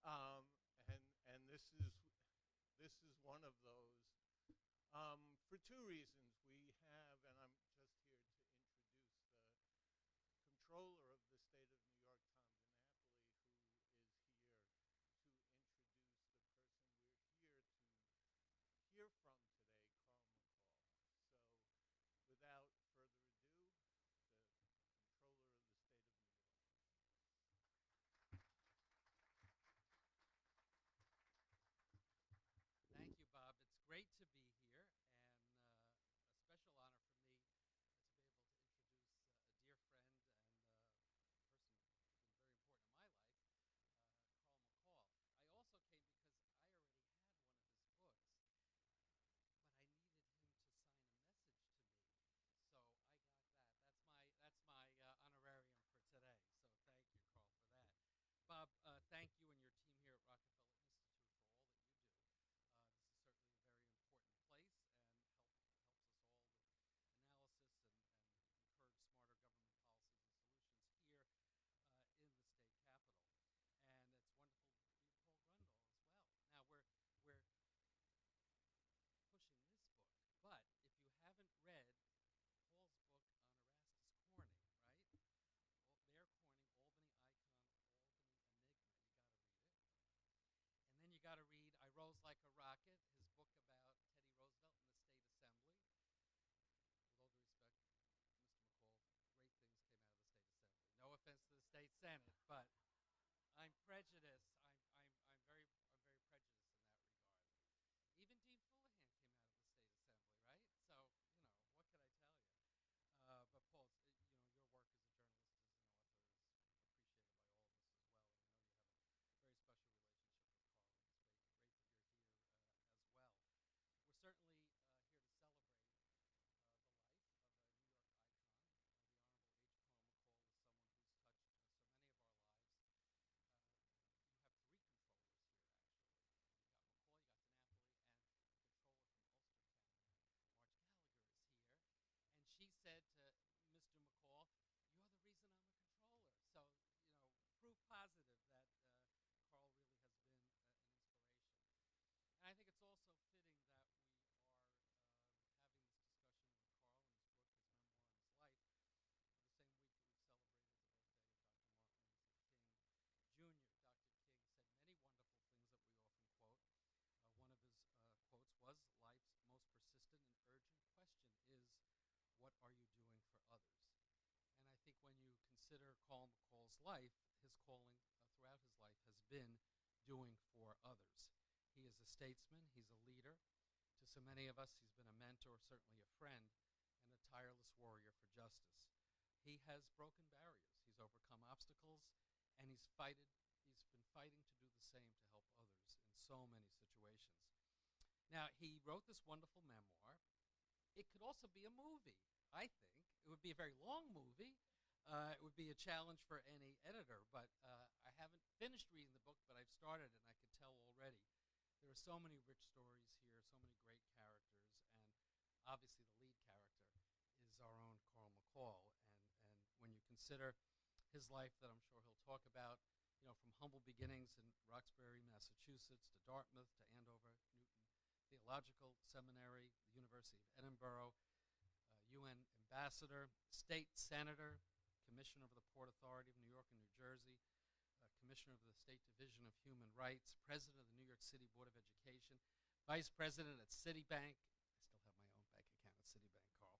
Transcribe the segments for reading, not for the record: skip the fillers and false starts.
um, and this is one of those. For two reasons, we have, and I'm just here to introduce the Comptroller of the State of New York, Tom DiNapoli, who is here to introduce the person we're here to hear from today, Carl McCall. So, without further ado, the Comptroller of the State of New York. Thank you, Bob. It's great to be here, and a special honor for me to be able to introduce a dear friend and a person who's been very important in my life, Carl McCall. I also came because I already had one of his books, but I needed him to sign a message to me, so I got that. That's my honorarium for today. So thank you, Carl, for that. Bob, thank you and your team here at Rockefeller Institute for all that you do. This is certainly a very important place and helps us all with analysis and encourage smarter government policies and solutions here in the state capitol. And it's wonderful to be with Paul Grondahl as well. Now we're pushing this book, but if you haven't read Paul's book on Erastus Corning, right? Their Corning, Albany Icon, Albany Enigma. You got to read it. And then you got to read I Rose Like a Rocket, his book about Teddy Roosevelt and the State Assembly. With all due respect, Mr. McCall, great things came out of the State Assembly. No offense to the State Senate, but I'm prejudiced. I'm very prejudiced in that regard. Even Dean Fullahan came out of the State Assembly, right? So, what could I tell you? But Paul, your work as a journalist, as an author, is appreciated by all of us as well. And I know you have a very special relationship with Carl, and it's great that you're here as well. We're certainly here to celebrate the life of a New York icon. The Honorable H. Carl McCall is someone who's touched so many of our lives. You have three controllers here, actually. You got McCall, you got DiNapoli, and the controller from Ulster County, Marge Gallagher, is here. And she said to Mr. McCall, "You're the reason I'm a controller." So, proof positive that Carl really has been an inspiration. And I think it's also fitting that we are having this discussion with Carl and his book, his memoir, and his life, the same week that we've celebrated the birthday of Dr. Martin Luther King Jr. Dr. King said many wonderful things that we often quote. One of his quotes was, "Life's most persistent and urgent question is, what are you doing for others?" And I think when you consider Carl McCall's life, his calling throughout his life has been doing for others. He is a statesman, he's a leader. To so many of us, he's been a mentor, certainly a friend, and a tireless warrior for justice. He has broken barriers, he's overcome obstacles, and he's been fighting to do the same to help others in so many situations. Now, he wrote this wonderful memoir. It could also be a movie, I think. It would be a very long movie. It would be a challenge for any editor, but I haven't finished reading the book, but I've started, and I could tell already. There are so many rich stories here, so many great characters, and obviously the lead character is our own Carl McCall. And when you consider his life that I'm sure he'll talk about, from humble beginnings in Roxbury, Massachusetts, to Dartmouth, to Andover, Newton Theological Seminary, the University of Edinburgh, UN ambassador, state senator, commissioner of the Port Authority of New York and New Jersey, commissioner of the State Division of Human Rights, president of the New York City Board of Education, vice president at Citibank. I still have my own bank account at Citibank, Carl.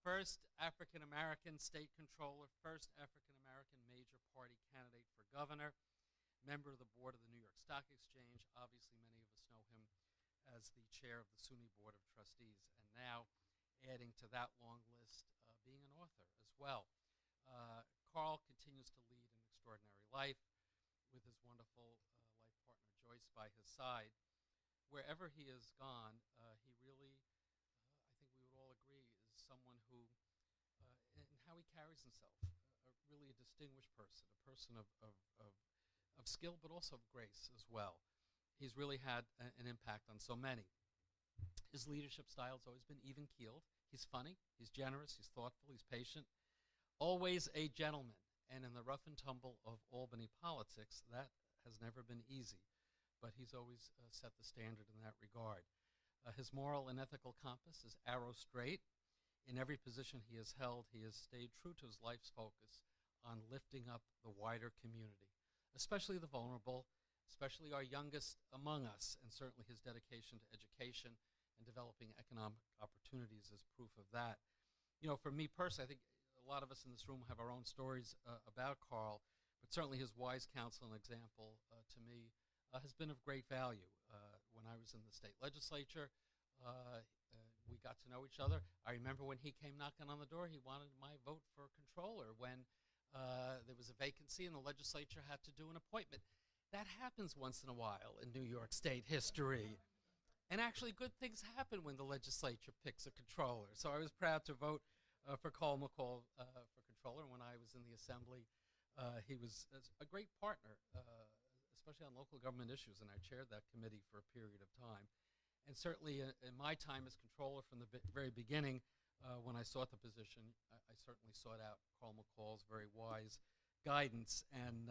First African-American state controller, first African-American major party candidate for governor, member of the board of the New York Stock Exchange. Obviously, many of us know him as the chair of the SUNY Board of Trustees, and now adding to that long list, being an author as well. Carl continues to lead an extraordinary life with his wonderful life partner Joyce by his side. Wherever he has gone, he really, I think we would all agree, is someone who, in how he carries himself, really a distinguished person, a person of skill, but also of grace as well. He's really had an impact on so many. His leadership style has always been even-keeled. He's funny, he's generous, he's thoughtful, he's patient, always a gentleman. And in the rough and tumble of Albany politics, that has never been easy, but he's always set the standard in that regard. His moral and ethical compass is arrow straight. In every position he has held, he has stayed true to his life's focus on lifting up the wider community, especially the vulnerable, especially our youngest among us, and certainly his dedication to education and developing economic opportunities is proof of that. You know, for me personally, I think a lot of us in this room have our own stories about Carl, but certainly his wise counsel and example to me has been of great value. When I was in the state legislature, we got to know each other. I remember when he came knocking on the door, he wanted my vote for Comptroller when there was a vacancy and the legislature had to do an appointment. That happens once in a while in New York State history. And actually good things happen when the legislature picks a Comptroller. So I was proud to vote for Paul McCall for Comptroller. When I was in the Assembly, he was a great partner, especially on local government issues, and I chaired that committee for a period of time. And certainly in my time as Comptroller from the very beginning, when I sought the position, I certainly sought out Carl McCall's very wise guidance, and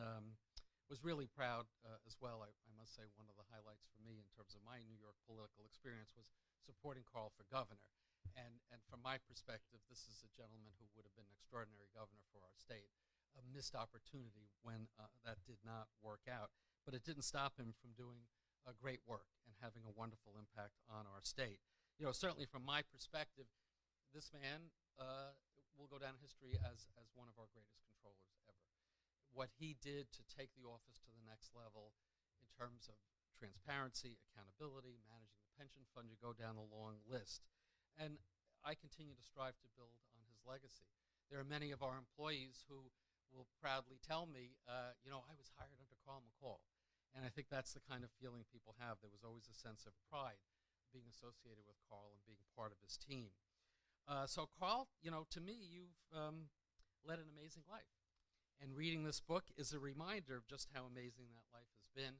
was really proud as well. I must say one of the highlights for me in terms of my New York political experience was supporting Carl for governor. And from my perspective, this is a gentleman who would have been an extraordinary governor for our state. A missed opportunity when that did not work out. But it didn't stop him from doing great work and having a wonderful impact on our state. You know, certainly from my perspective, this man will go down in history as one of our greatest controllers ever. What he did to take the office to the next level in terms of transparency, accountability, managing the pension fund, you go down a long list. And I continue to strive to build on his legacy. There are many of our employees who will proudly tell me, you know, I was hired under Carl McCall. And I think that's the kind of feeling people have. There was always a sense of pride being associated with Carl and being part of his team. So Carl, you know, to me, you've led an amazing life. And reading this book is a reminder of just how amazing that life has been,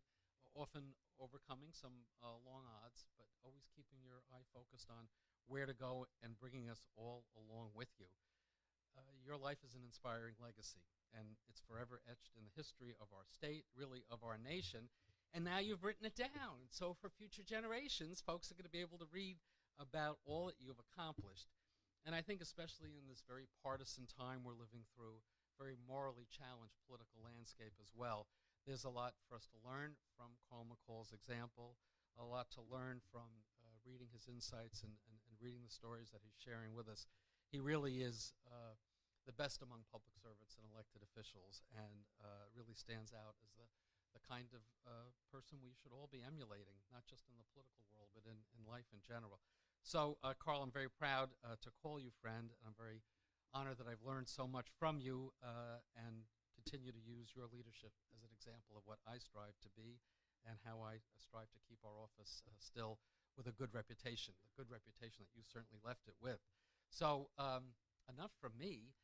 often overcoming some long odds, but always keeping your eye focused on where to go and bringing us all along with you. Your life is an inspiring legacy, and it's forever etched in the history of our state, really of our nation, and now you've written it down. And so for future generations, folks are going to be able to read about all that you've accomplished. And I think especially in this very partisan time we're living through, very morally challenged political landscape as well, there's a lot for us to learn from Carl McCall's example, a lot to learn from reading his insights and reading the stories that he's sharing with us. He really is the best among public servants and elected officials, and really stands out as the kind of person we should all be emulating, not just in the political world, but in life in general. So, Carl, I'm very proud to call you friend, and I'm very honored that I've learned so much from you and continue to use your leadership as an example of what I strive to be and how I strive to keep our office still with a good reputation, the good reputation that you certainly left it with. So, enough from me.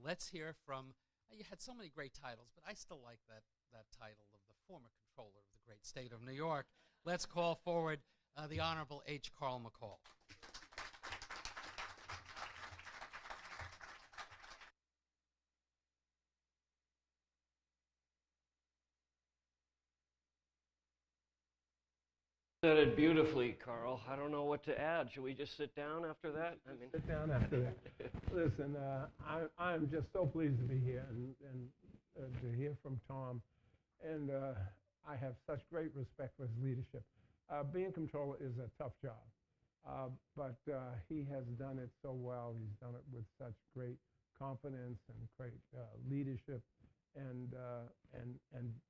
Let's hear from, you had so many great titles, but I still like that title of the former Comptroller of the great state of New York. Let's call forward the Honorable H. Carl McCall. Said it beautifully, Carl. I don't know what to add. Should we just sit down after that? I mean, sit down after that. Listen, I'm just so pleased to be here and to hear from Tom. And I have such great respect for his leadership. Being Comptroller is a tough job, but he has done it so well. He's done it with such great confidence and great leadership and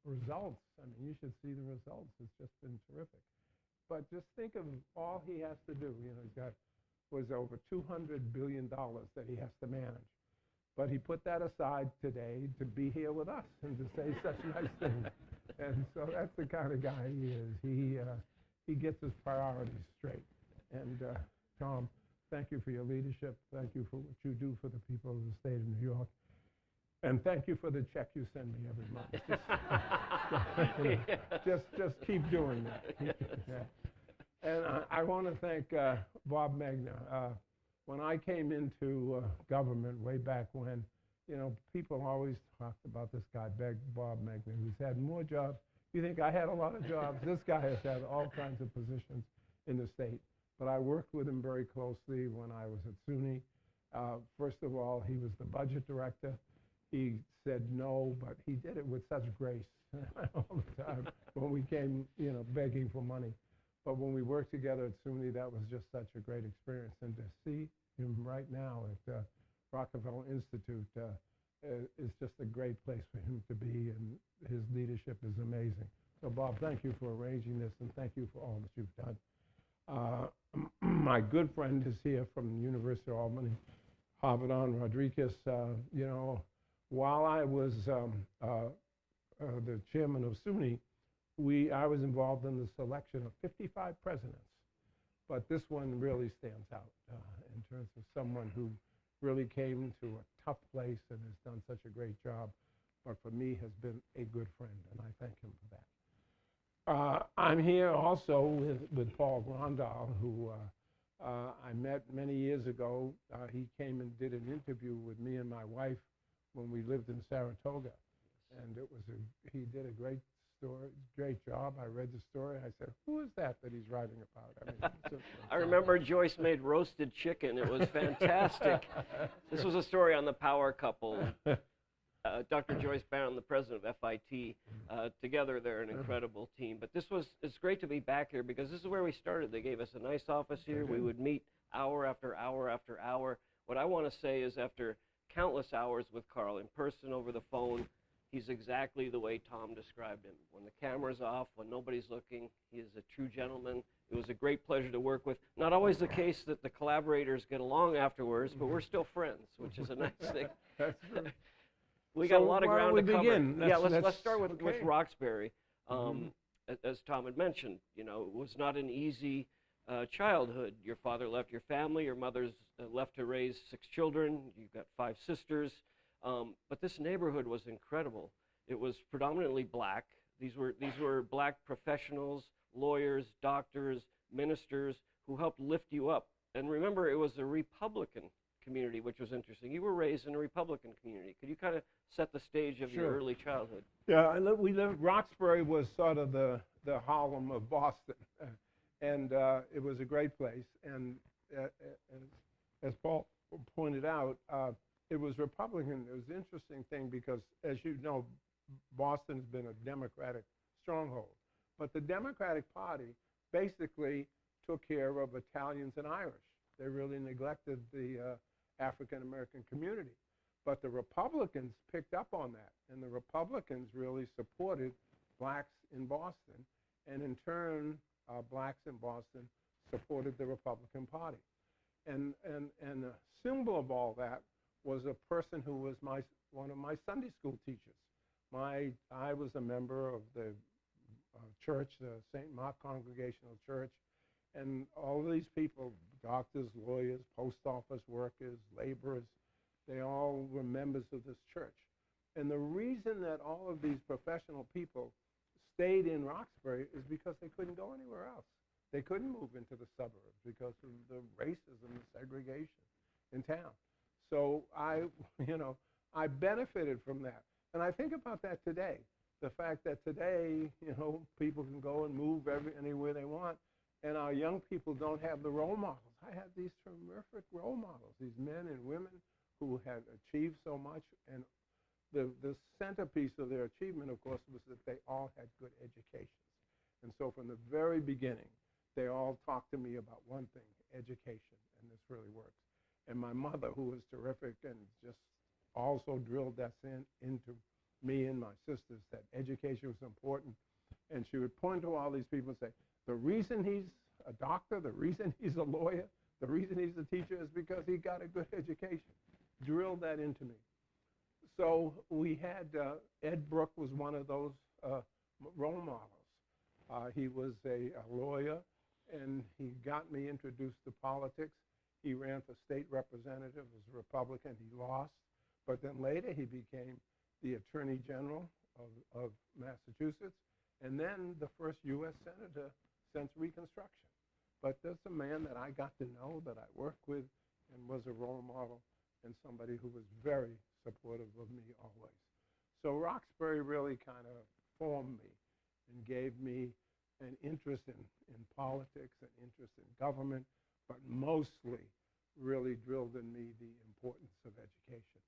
results. I mean, you should see the results. It's just been terrific. But just think of all he has to do. You know, he's got over $200 billion that he has to manage. But he put that aside today to be here with us and to say such nice things. And so that's the kind of guy he is. He gets his priorities straight. And Tom, thank you for your leadership. Thank you for what you do for the people of the state of New York. And thank you for the check you send me every month. Just keep doing that. Yeah. And I want to thank Bob Megna. When I came into government way back when, you know, people always talked about this guy, Bob Megna, who's had more jobs You think I had a lot of jobs? This guy has had all kinds of positions in the state. But I worked with him very closely when I was at SUNY. First of all, he was the budget director. He said no, but he did it with such grace all the time when we came, begging for money. But when we worked together at SUNY, that was just such a great experience. And to see him right now at Rockefeller Institute is just a great place for him to be, and his leadership is amazing. So, Bob, thank you for arranging this, and thank you for all that you've done. My good friend is here from the University of Albany, Javidan Rodriguez. While I was the chairman of SUNY, I was involved in the selection of 55 presidents. But this one really stands out in terms of someone who really came to a tough place and has done such a great job, but for me has been a good friend, and I thank him for that. I'm here also with Paul Grondahl, who I met many years ago. He came and did an interview with me and my wife when we lived in Saratoga, and he did a great story, great job. I read the story. I said, "Who is that he's writing about?" I remember Joyce made roasted chicken. It was fantastic. This was a story on the power couple. Dr. Joyce Barron, the president of FIT, together they're an incredible team. But it's great to be back here because this is where we started. They gave us a nice office here. We would meet hour after hour after hour. What I want to say is after countless hours with Carl in person, over the phone, he's exactly the way Tom described him. When the camera's off, when nobody's looking, he is a true gentleman. It was a great pleasure to work with. Not always the case that the collaborators get along afterwards, but we're still friends, which is a nice thing. That's true. We got a lot of ground to cover. Begin? Let's start with Roxbury. As Tom had mentioned, it was not an easy childhood. Your father left your family. Your mother's left to raise 6 children. You've got 5 sisters. But this neighborhood was incredible. It was predominantly black. These were black professionals, lawyers, doctors, ministers who helped lift you up. And remember, it was a Republican community, which was interesting. You were raised in a Republican community. Could you kind of set the stage of your early childhood? Yeah, Roxbury was sort of the Harlem of Boston, and it was a great place. And as Paul pointed out, it was Republican. It was an interesting thing because, as you know, Boston has been a Democratic stronghold. But the Democratic Party basically took care of Italians and Irish. They really neglected the African-American community. But the Republicans picked up on that, and the Republicans really supported blacks in Boston, and in turn, blacks in Boston supported the Republican Party. And the symbol of all that was a person who was one of my Sunday school teachers. I was a member of the church, the St. Mark Congregational Church, and all of these people, doctors, lawyers, post office workers, laborers, they all were members of this church. And the reason that all of these professional people stayed in Roxbury is because they couldn't go anywhere else. They couldn't move into the suburbs because of the racism and segregation in town. So I benefited from that. And I think about that today. The fact that today, people can go and move anywhere they want, and our young people don't have the role models. I had these terrific role models, these men and women who had achieved so much, and the centerpiece of their achievement, of course, was that they all had good educations. And so from the very beginning, they all talked to me about one thing, education, and this really works. And my mother, who was terrific and just also drilled that into me and my sisters, that education was important. And she would point to all these people and say, the reason he's a doctor, the reason he's a lawyer, the reason he's a teacher is because he got a good education. Drilled that into me. So we had, Ed Brooke was one of those role models. He was a lawyer, and he got me introduced to politics. He ran for state representative as a Republican. He lost, but then later he became the Attorney General of Massachusetts, and then the first U.S. Senator since Reconstruction. But that's a man that I got to know, that I worked with, and was a role model, and somebody who was very supportive of me always. So Roxbury really kind of formed me and gave me an interest in politics, an interest in government, but mostly really drilled in me the importance of education.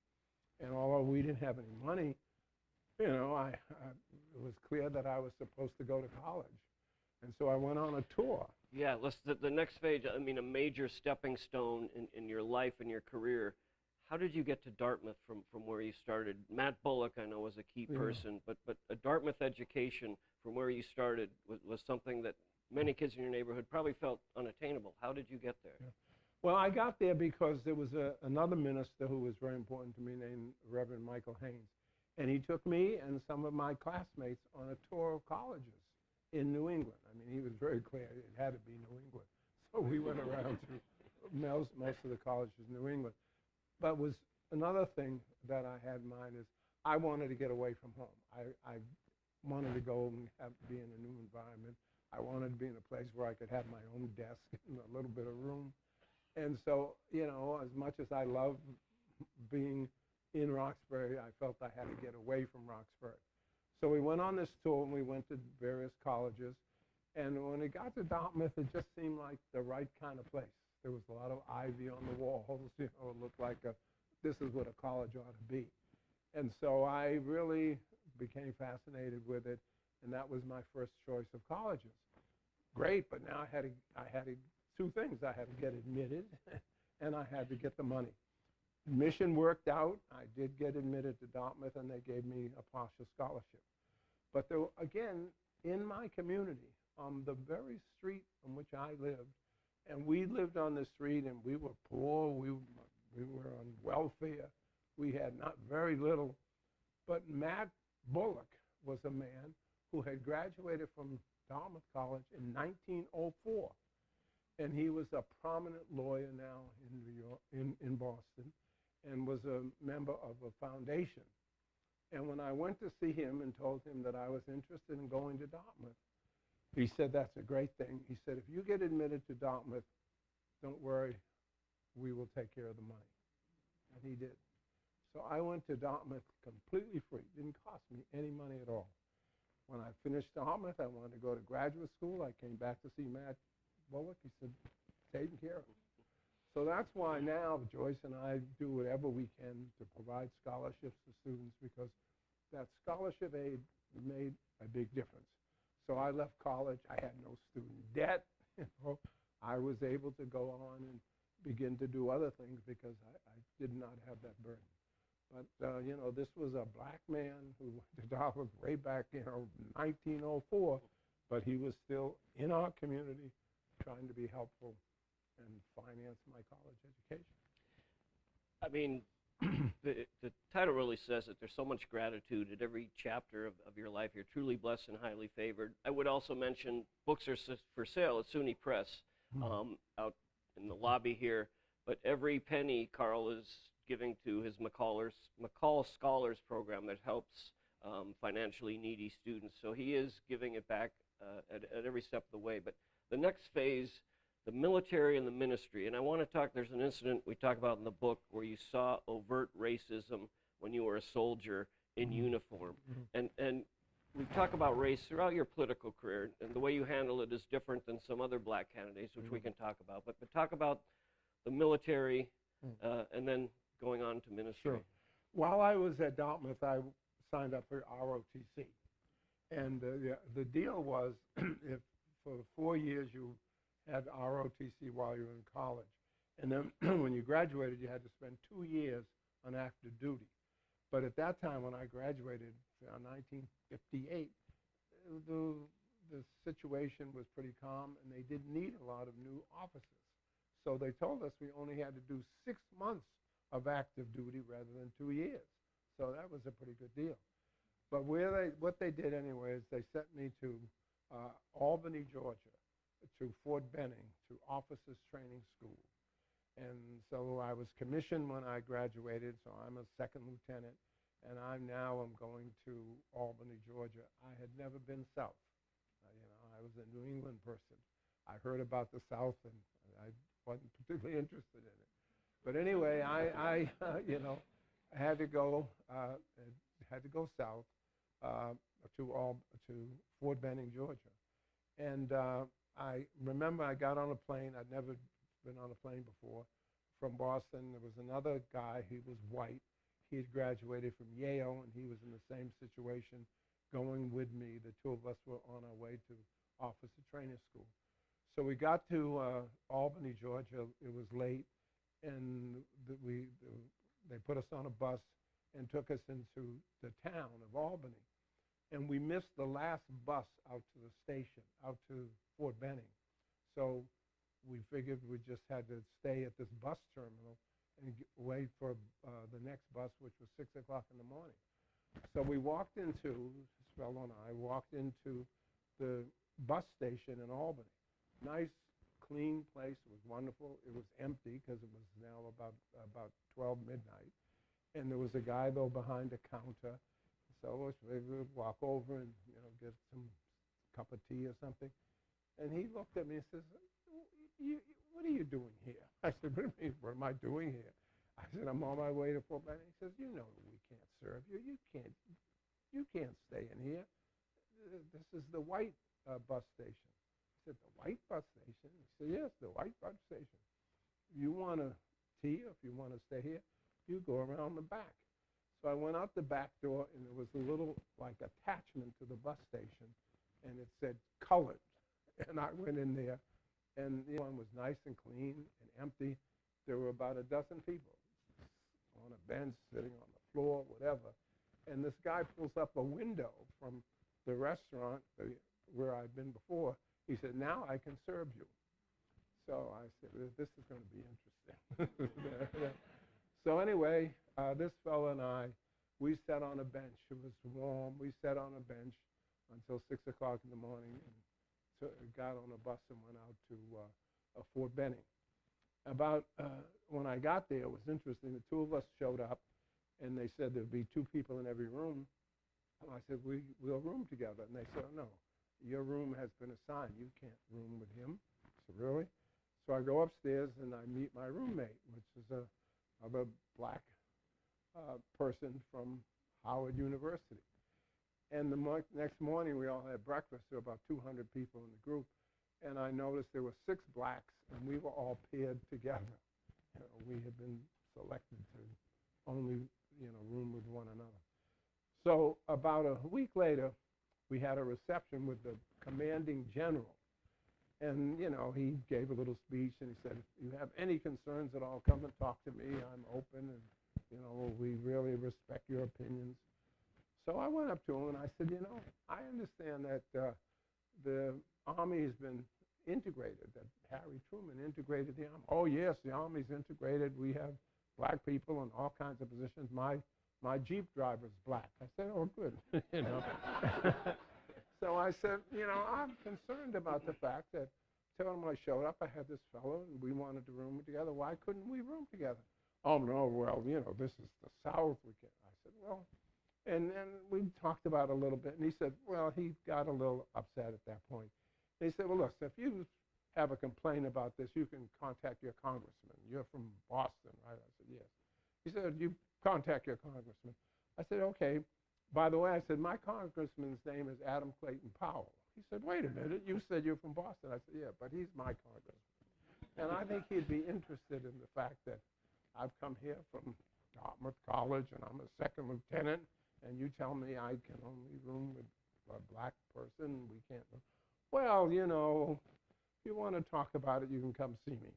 And although we didn't have any money, you know, it was clear that I was supposed to go to college. And so I went on a tour. Yeah, the next phase, I mean, a major stepping stone in your life and your career. How did you get to Dartmouth from where you started? Matt Bullock, I know, was a key person, but a Dartmouth education from where you started was something that many kids in your neighborhood probably felt unattainable. How did you get there? Yeah. Well, I got there because there was another minister who was very important to me named Reverend Michael Haynes. And he took me and some of my classmates on a tour of colleges in New England. I mean, he was very clear it had to be New England. So we went around to most of the colleges in New England. But was another thing that I had in mind is I wanted to get away from home. I wanted to go and be in a new environment. I wanted to be in a place where I could have my own desk and a little bit of room. And so, you know, as much as I love being in Roxbury, I felt I had to get away from Roxbury. So we went on this tour and we went to various colleges. And when we got to Dartmouth, it just seemed like the right kind of place. There was a lot of ivy on the walls. You know, it looked like this is what a college ought to be. And so I really became fascinated with it, and that was my first choice of colleges. Great, but now I had to two things. I had to get admitted, and I had to get the money. Admission worked out. I did get admitted to Dartmouth, and they gave me a partial scholarship. But there, again, in my community, on the very street on which I lived, and we lived on the street, and we were poor. We were on welfare. We had not very little. But Matt Bullock was a man who had graduated from Dartmouth College in 1904. And he was a prominent lawyer now in New York, in Boston, and was a member of a foundation. And when I went to see him and told him that I was interested in going to Dartmouth, he said, that's a great thing. He said, if you get admitted to Dartmouth, don't worry, we will take care of the money. And he did. So I went to Dartmouth completely free. Didn't cost me any money at all. When I finished Dartmouth, I wanted to go to graduate school. I came back to see Matt Bullock. He said, taken care of. So that's why now Joyce and I do whatever we can to provide scholarships to students, because that scholarship aid made a big difference. So I left college. I had no student debt. You know, I was able to go on and begin to do other things because I did not have that burden. But, you know, this was a black man who went to Dartmouth way back, you know, 1904, but he was still in our community trying to be helpful and finance my college education. I mean, the title really says that there's so much gratitude at every chapter of your life. You're truly blessed and highly favored. I would also mention books are for sale at SUNY Press out in the lobby here, but every penny Carl is giving to his McCall Scholars program that helps financially needy students. So he is giving it back at every step of the way. But the next phase, the military and the ministry, and I want to talk, there's an incident we talk about in the book where you saw overt racism when you were a soldier in uniform. And we talk about race throughout your political career, and the way you handle it is different than some other black candidates, which we can talk about. But talk about the military and then going on to ministry. Sure. While I was at Dartmouth, I signed up for ROTC. And the deal was if for 4 years you had ROTC while you were in college, and then when you graduated, you had to spend 2 years on active duty. But at that time, when I graduated in 1958, the situation was pretty calm, and they didn't need a lot of new officers. So they told us we only had to do 6 months of active duty rather than 2 years. So that was a pretty good deal. But what they did anyway is they sent me to Albany, Georgia, to Fort Benning, to Officers Training School. And so I was commissioned when I graduated, so I'm a second lieutenant, and I'm going to Albany, Georgia. I had never been south. You know, I was a New England person. I heard about the South, and I wasn't particularly interested in it. But anyway, you know, I had to go south. to Fort Benning, Georgia. And I remember I got on a plane. I'd never been on a plane before, from Boston. There was another guy. He was white. He had graduated from Yale, and he was in the same situation, going with me. The two of us were on our way to officer training school. So we got to Albany, Georgia. It was late, and they put us on a bus and took us into the town of Albany. And we missed the last bus out to the station, out to Fort Benning. So we figured we just had to stay at this bus terminal and wait for the next bus, which was 6 o'clock in the morning. So we walked into, this fellow and I walked into the bus station in Albany. Nice, clean place. It was wonderful. It was empty because it was now about 12 midnight. And there was a guy, though, behind a counter. So we would walk over and, get some cup of tea or something. And he looked at me and says, what are you doing here? I said, what do you mean, what am I doing here? I said, I'm on my way to Fort Benning. He says, we can't serve you. You can't stay in here. This is the white bus station. I said, the white bus station? He said, yes, the white bus station. You want a tea, or if you want to stay here, you go around the back. So I went out the back door, and there was a little, attachment to the bus station, and it said colored. And I went in there, and the one was nice and clean and empty. There were about a dozen people on a bench, sitting on the floor, whatever. And this guy pulls up a window from the restaurant where I'd been before. He said, now I can serve you. So I said, this is going to be interesting. So anyway, this fellow and I, we sat on a bench. It was warm. We sat on a bench until 6 o'clock in the morning, and got on a bus and went out to Fort Benning. When I got there, it was interesting. The two of us showed up, and they said there'd be 2 people in every room. And I said, we'll room together. And they said, no, your room has been assigned. You can't room with him. I said, really? So I go upstairs, and I meet my roommate, which is a black person from Howard University. And the next morning, we all had breakfast. There were about 200 people in the group. And I noticed there were 6 blacks, and we were all paired together. We had been selected to only, room with one another. So about a week later, we had a reception with the commanding general. And, he gave a little speech, and he said, if you have any concerns at all, come and talk to me. I'm open, and, we really respect your opinions. So I went up to him, and I said, I understand that the Army has been integrated, that Harry Truman integrated the Army. Oh, yes, the Army's integrated. We have black people in all kinds of positions. My Jeep driver's black. I said, oh, good, So I said, I'm concerned about the fact that till I showed up, I had this fellow, and we wanted to room together. Why couldn't we room together? Oh, no, well, this is the South. I said, well, and then we talked about it a little bit, and he said, well, he got a little upset at that point. And he said, well, look, if you have a complaint about this, you can contact your congressman. You're from Boston, right? I said, yes. He said, you contact your congressman. I said, okay. By the way, I said, my congressman's name is Adam Clayton Powell. He said, wait a minute, you said you're from Boston. I said, yeah, but he's my congressman. And I think he'd be interested in the fact that I've come here from Dartmouth College, and I'm a second lieutenant, and you tell me I can only room with a black person, we can't room. Well, if you want to talk about it, you can come see me.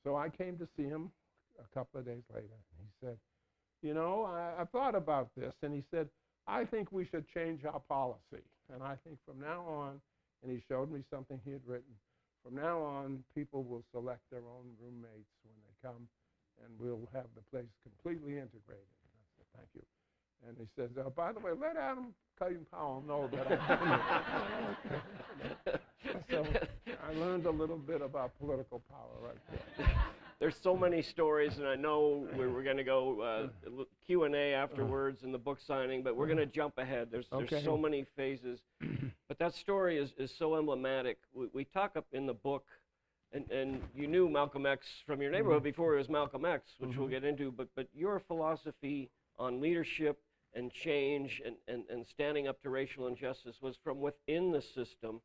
So I came to see him a couple of days later. He said, I thought about this, and he said, I think we should change our policy. And I think from now on, and he showed me something he had written, from now on, people will select their own roommates when they come, and we'll have the place completely integrated. And I said, thank you. And he says, by the way, let Adam Clayton Powell know that I'm So I learned a little bit about political power right there. There's so many stories, and I know we're going to go Q&A afterwards and the book signing, but we're going to jump ahead. There's so many phases. But that story is so emblematic. We talk up in the book, and you knew Malcolm X from your neighborhood before it was Malcolm X, which we'll get into, but your philosophy on leadership and change and standing up to racial injustice was from within the system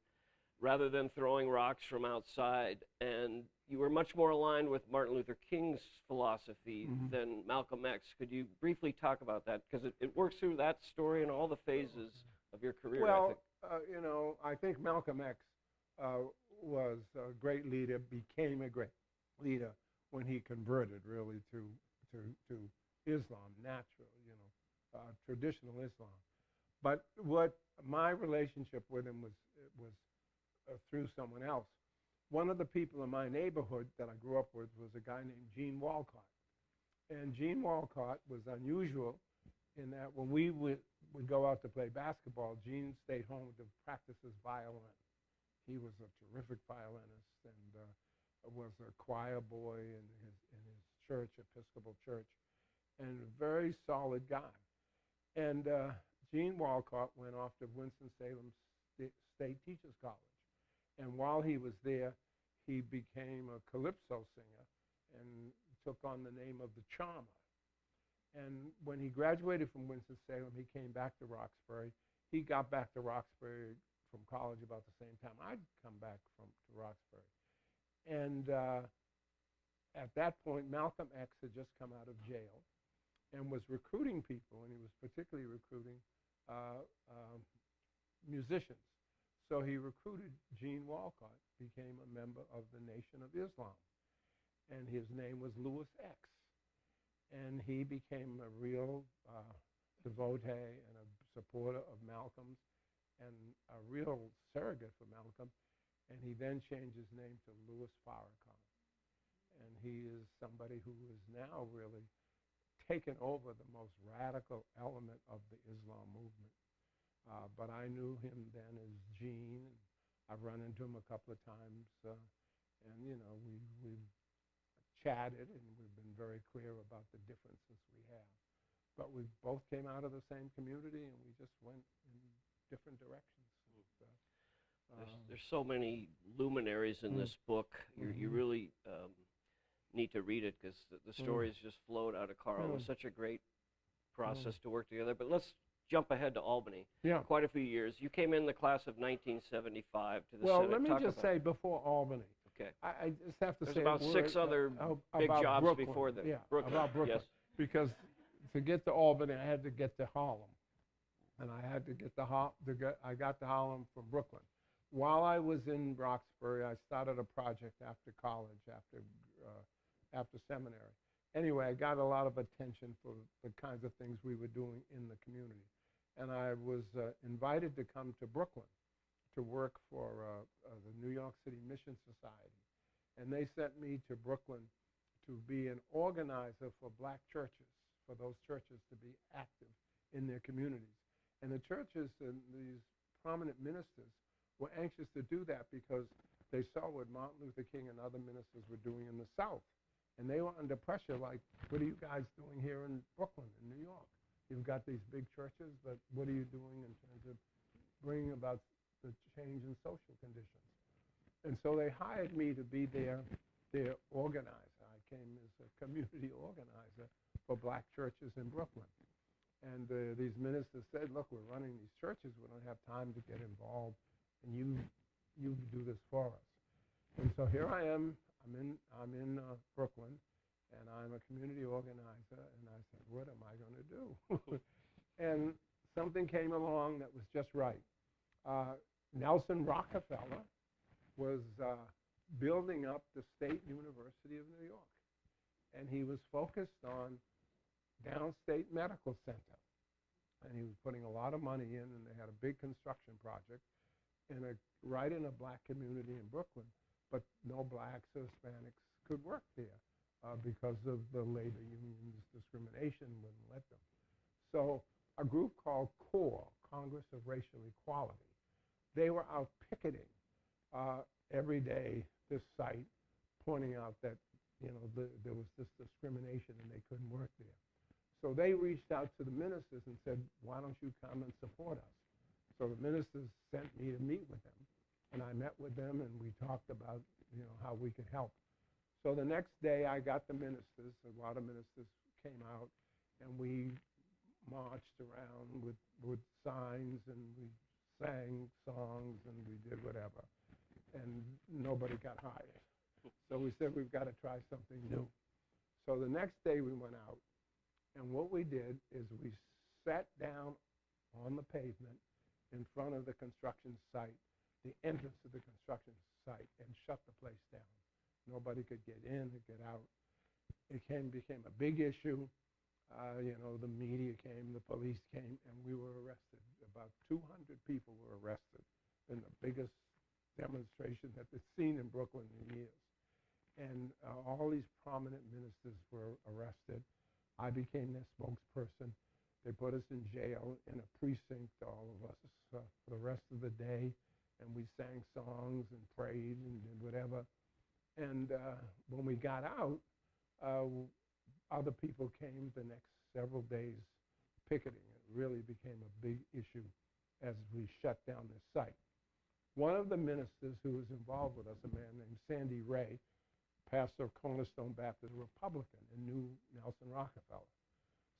rather than throwing rocks from outside. And you were much more aligned with Martin Luther King's philosophy than Malcolm X. Could you briefly talk about that? Because it works through that story and all the phases of your career, I think. You know, I think Malcolm X was a great leader, became a great leader when he converted really to Islam, natural, you know, traditional Islam. But what my relationship with him was through someone else. One of the people in my neighborhood that I grew up with was a guy named Gene Walcott. And Gene Walcott was unusual in that when we would go out to play basketball, Gene stayed home to practice his violin. He was a terrific violinist and was a choir boy in his church, Episcopal church, and a very solid guy. And Gene Walcott went off to Winston-Salem State Teachers College. And while he was there, he became a calypso singer and took on the name of the Charmer. And when he graduated from Winston-Salem, he came back to Roxbury. He got back to Roxbury from college about the same time I'd come back to Roxbury. And at that point, Malcolm X had just come out of jail and was recruiting people, and he was particularly recruiting musicians. So he recruited Gene Walcott, became a member of the Nation of Islam, and his name was Louis X. And he became a real devotee and a supporter of Malcolm's and a real surrogate for Malcolm. And he then changed his name to Louis Farrakhan. And he is somebody who is now really taken over the most radical element of the Islam movement. But I knew him then as Gene. I've run into him a couple of times. And, you know, we've chatted, and we've been very clear about the differences we have. But we both came out of the same community, and we just went in different directions. There's so many luminaries in this book. You really need to read it because the stories just flowed out of Carl. It was such a great process to work together. But let's jump ahead to Albany. Yeah. Quite a few years. You came in the class of 1975 to the Well, Senate. let me just say before Albany. Okay. I just have to There's say about six other big jobs Brooklyn. before that. Yeah, Brooklyn. about Brooklyn. Yes. Because to get to Albany, I had to get to Harlem. And I had to get to I got to Harlem from Brooklyn. While I was in Roxbury, I started a project after college, after seminary. Anyway, I got a lot of attention for the kinds of things we were doing in the community. And I was invited to come to Brooklyn to work for the New York City Mission Society. And they sent me to Brooklyn to be an organizer for black churches, for those churches to be active in their communities. And the churches and these prominent ministers were anxious to do that because they saw what Martin Luther King and other ministers were doing in the South. And they were under pressure, like, what are you guys doing here in Brooklyn, in New York? You've got these big churches, but what are you doing in terms of bringing about the change in social conditions? And so they hired me to be their organizer. I came as a community organizer for black churches in Brooklyn. And these ministers said, look, we're running these churches. We don't have time to get involved, and you do this for us. And so here I am. I'm in Brooklyn, and I'm a community organizer, and I said, what am I going to do? And something came along that was just right. Nelson Rockefeller was building up the State University of New York, and he was focused on Downstate Medical Center. And he was putting a lot of money in, and they had a big construction project right in a black community in Brooklyn. But no blacks or Hispanics could work there because of the labor unions' discrimination wouldn't let them. So a group called CORE, Congress of Racial Equality, they were out picketing every day this site, pointing out that there was this discrimination and they couldn't work there. So they reached out to the ministers and said, why don't you come and support us? So the ministers sent me to meet with them. And I met with them, and we talked about, how we could help. So the next day, I got the ministers. A lot of ministers came out, and we marched around with signs, and we sang songs, and we did whatever. And nobody got hired. So we said, we've got to try something new. So the next day we went out, and what we did is we sat down on the pavement in front of the construction site, the entrance of the construction site, and shut the place down. Nobody could get in or get out. It became a big issue. The media came, the police came, and we were arrested. About 200 people were arrested in the biggest demonstration that they've seen in Brooklyn in years. And all these prominent ministers were arrested. I became their spokesperson. They put us in jail in a precinct, all of us, for the rest of the day. And we sang songs and prayed and did whatever. And when we got out, other people came the next several days picketing. It really became a big issue as we shut down this site. One of the ministers who was involved with us, a man named Sandy Ray, pastor of Cornerstone Baptist, Republican, and knew Nelson Rockefeller.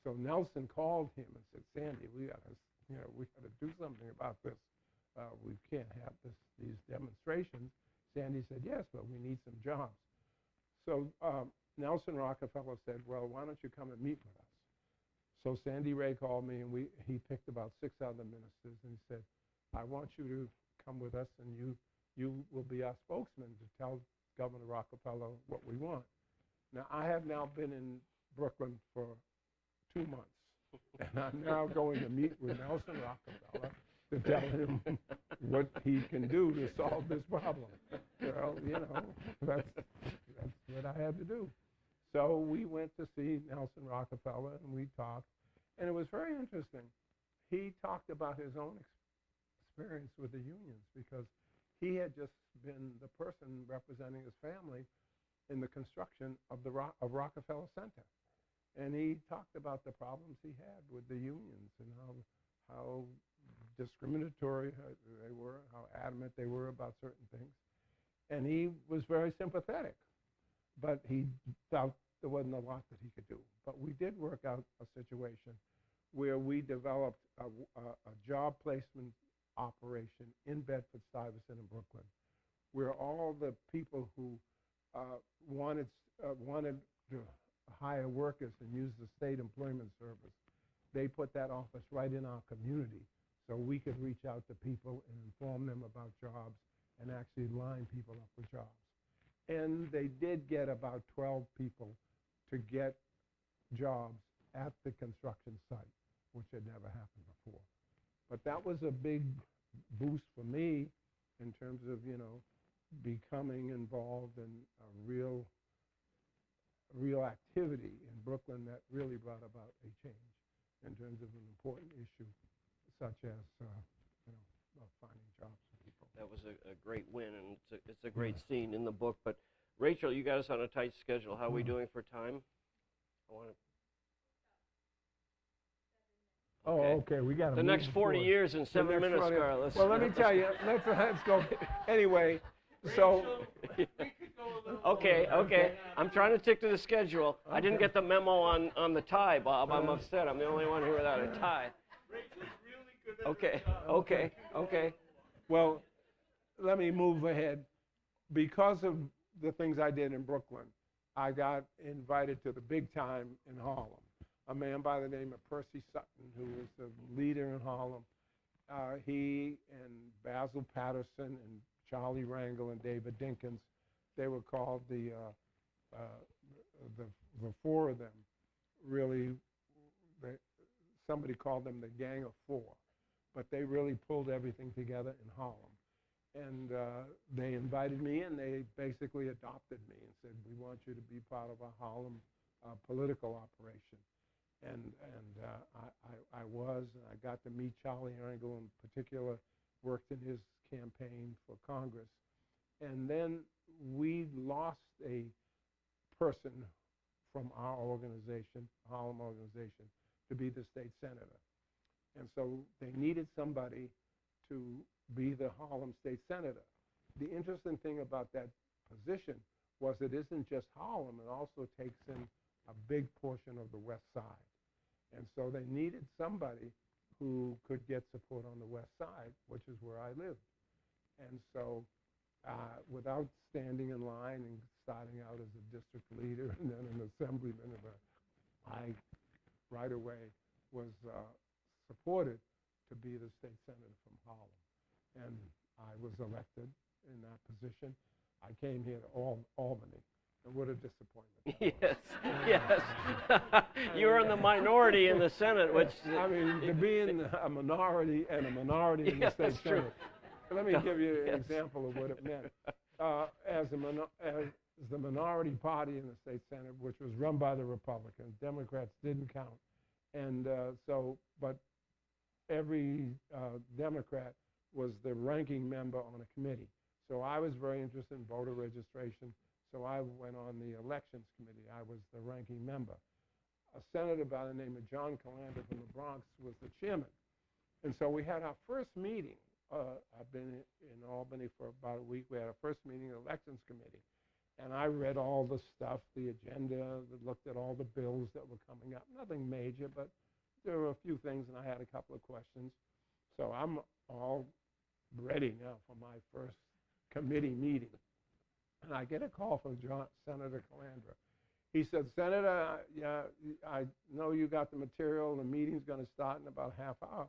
So Nelson called him and said, Sandy, we got to do something about this. We can't have these demonstrations. Sandy said, yes, but we need some jobs. So Nelson Rockefeller said, well, why don't you come and meet with us? So Sandy Ray called me, and he picked about 6 other ministers, and he said, I want you to come with us, and you will be our spokesman to tell Governor Rockefeller what we want. Now, I have now been in Brooklyn for 2 months, and I'm now going to meet with Nelson Rockefeller to tell him what he can do to solve this problem. Well, that's what I had to do. So we went to see Nelson Rockefeller, and we talked, and it was very interesting. He talked about his own experience with the unions, because he had just been the person representing his family in the construction of Rockefeller Center. And he talked about the problems he had with the unions and how discriminatory they were, how adamant they were about certain things. And he was very sympathetic, but he felt there wasn't a lot that he could do. But we did work out a situation where we developed a job placement operation in Bedford-Stuyvesant in Brooklyn, where all the people who wanted to hire workers and use the state employment service, they put that office right in our community, so we could reach out to people and inform them about jobs and actually line people up with jobs. And they did get about 12 people to get jobs at the construction site, which had never happened before. But that was a big boost for me in terms of, becoming involved in a real activity in Brooklyn that really brought about a change in terms of an important issue such as, finding jobs for people. That was a great win, and it's a great scene in the book. But Rachel, you got us on a tight schedule. How are we doing for time? Okay, we got the next 40 years in 7 minutes, Carl. Well, let me tell you, let's go. Anyway, so. Okay. I'm trying to stick to the schedule. Okay. I didn't get the memo on the tie, Bob. I'm upset. I'm the only one here without a tie. Okay. Well, let me move ahead. Because of the things I did in Brooklyn, I got invited to the big time in Harlem. A man by the name of Percy Sutton, who was a leader in Harlem. He and Basil Patterson and Charlie Rangel and David Dinkins, they were called the four of them. Really, somebody called them the Gang of Four, but they really pulled everything together in Harlem. And they invited me, and they basically adopted me and said, we want you to be part of our Harlem political operation. And I was, and I got to meet Charlie Rangel in particular, worked in his campaign for Congress. And then we lost a person from our organization, Harlem organization, to be the state senator. And so they needed somebody to be the Harlem state senator. The interesting thing about that position was it isn't just Harlem, it also takes in a big portion of the West Side. And And so they needed somebody who could get support on the west side, which is where I lived. And so without standing in line and starting out as a district leader and then an assemblyman, I right away was supported to be the state senator from Harlem. And I was elected in that position. I came here to Albany. And what a disappointment. Yes, yes. You were in the minority in the Senate, which... I mean, to be in a minority and a minority in the state Senate. Let me give you an example of what it meant. As the minority party in the state Senate, which was run by the Republicans, Democrats didn't count. And but every Democrat was the ranking member on a committee. So I was very interested in voter registration. So I went on the elections committee. I was the ranking member. A senator by the name of John Calandra from the Bronx was the chairman. And so we had our first meeting. I've been in Albany for about a week. We had our first meeting of the elections committee. And I read all the stuff, the agenda, looked at all the bills that were coming up. Nothing major, but there were a few things, and I had a couple of questions. So I'm all ready now for my first committee meeting. And I get a call from Senator Calandra. He said, Senator, yeah, I know you got the material, and the meeting's going to start in about a half hour,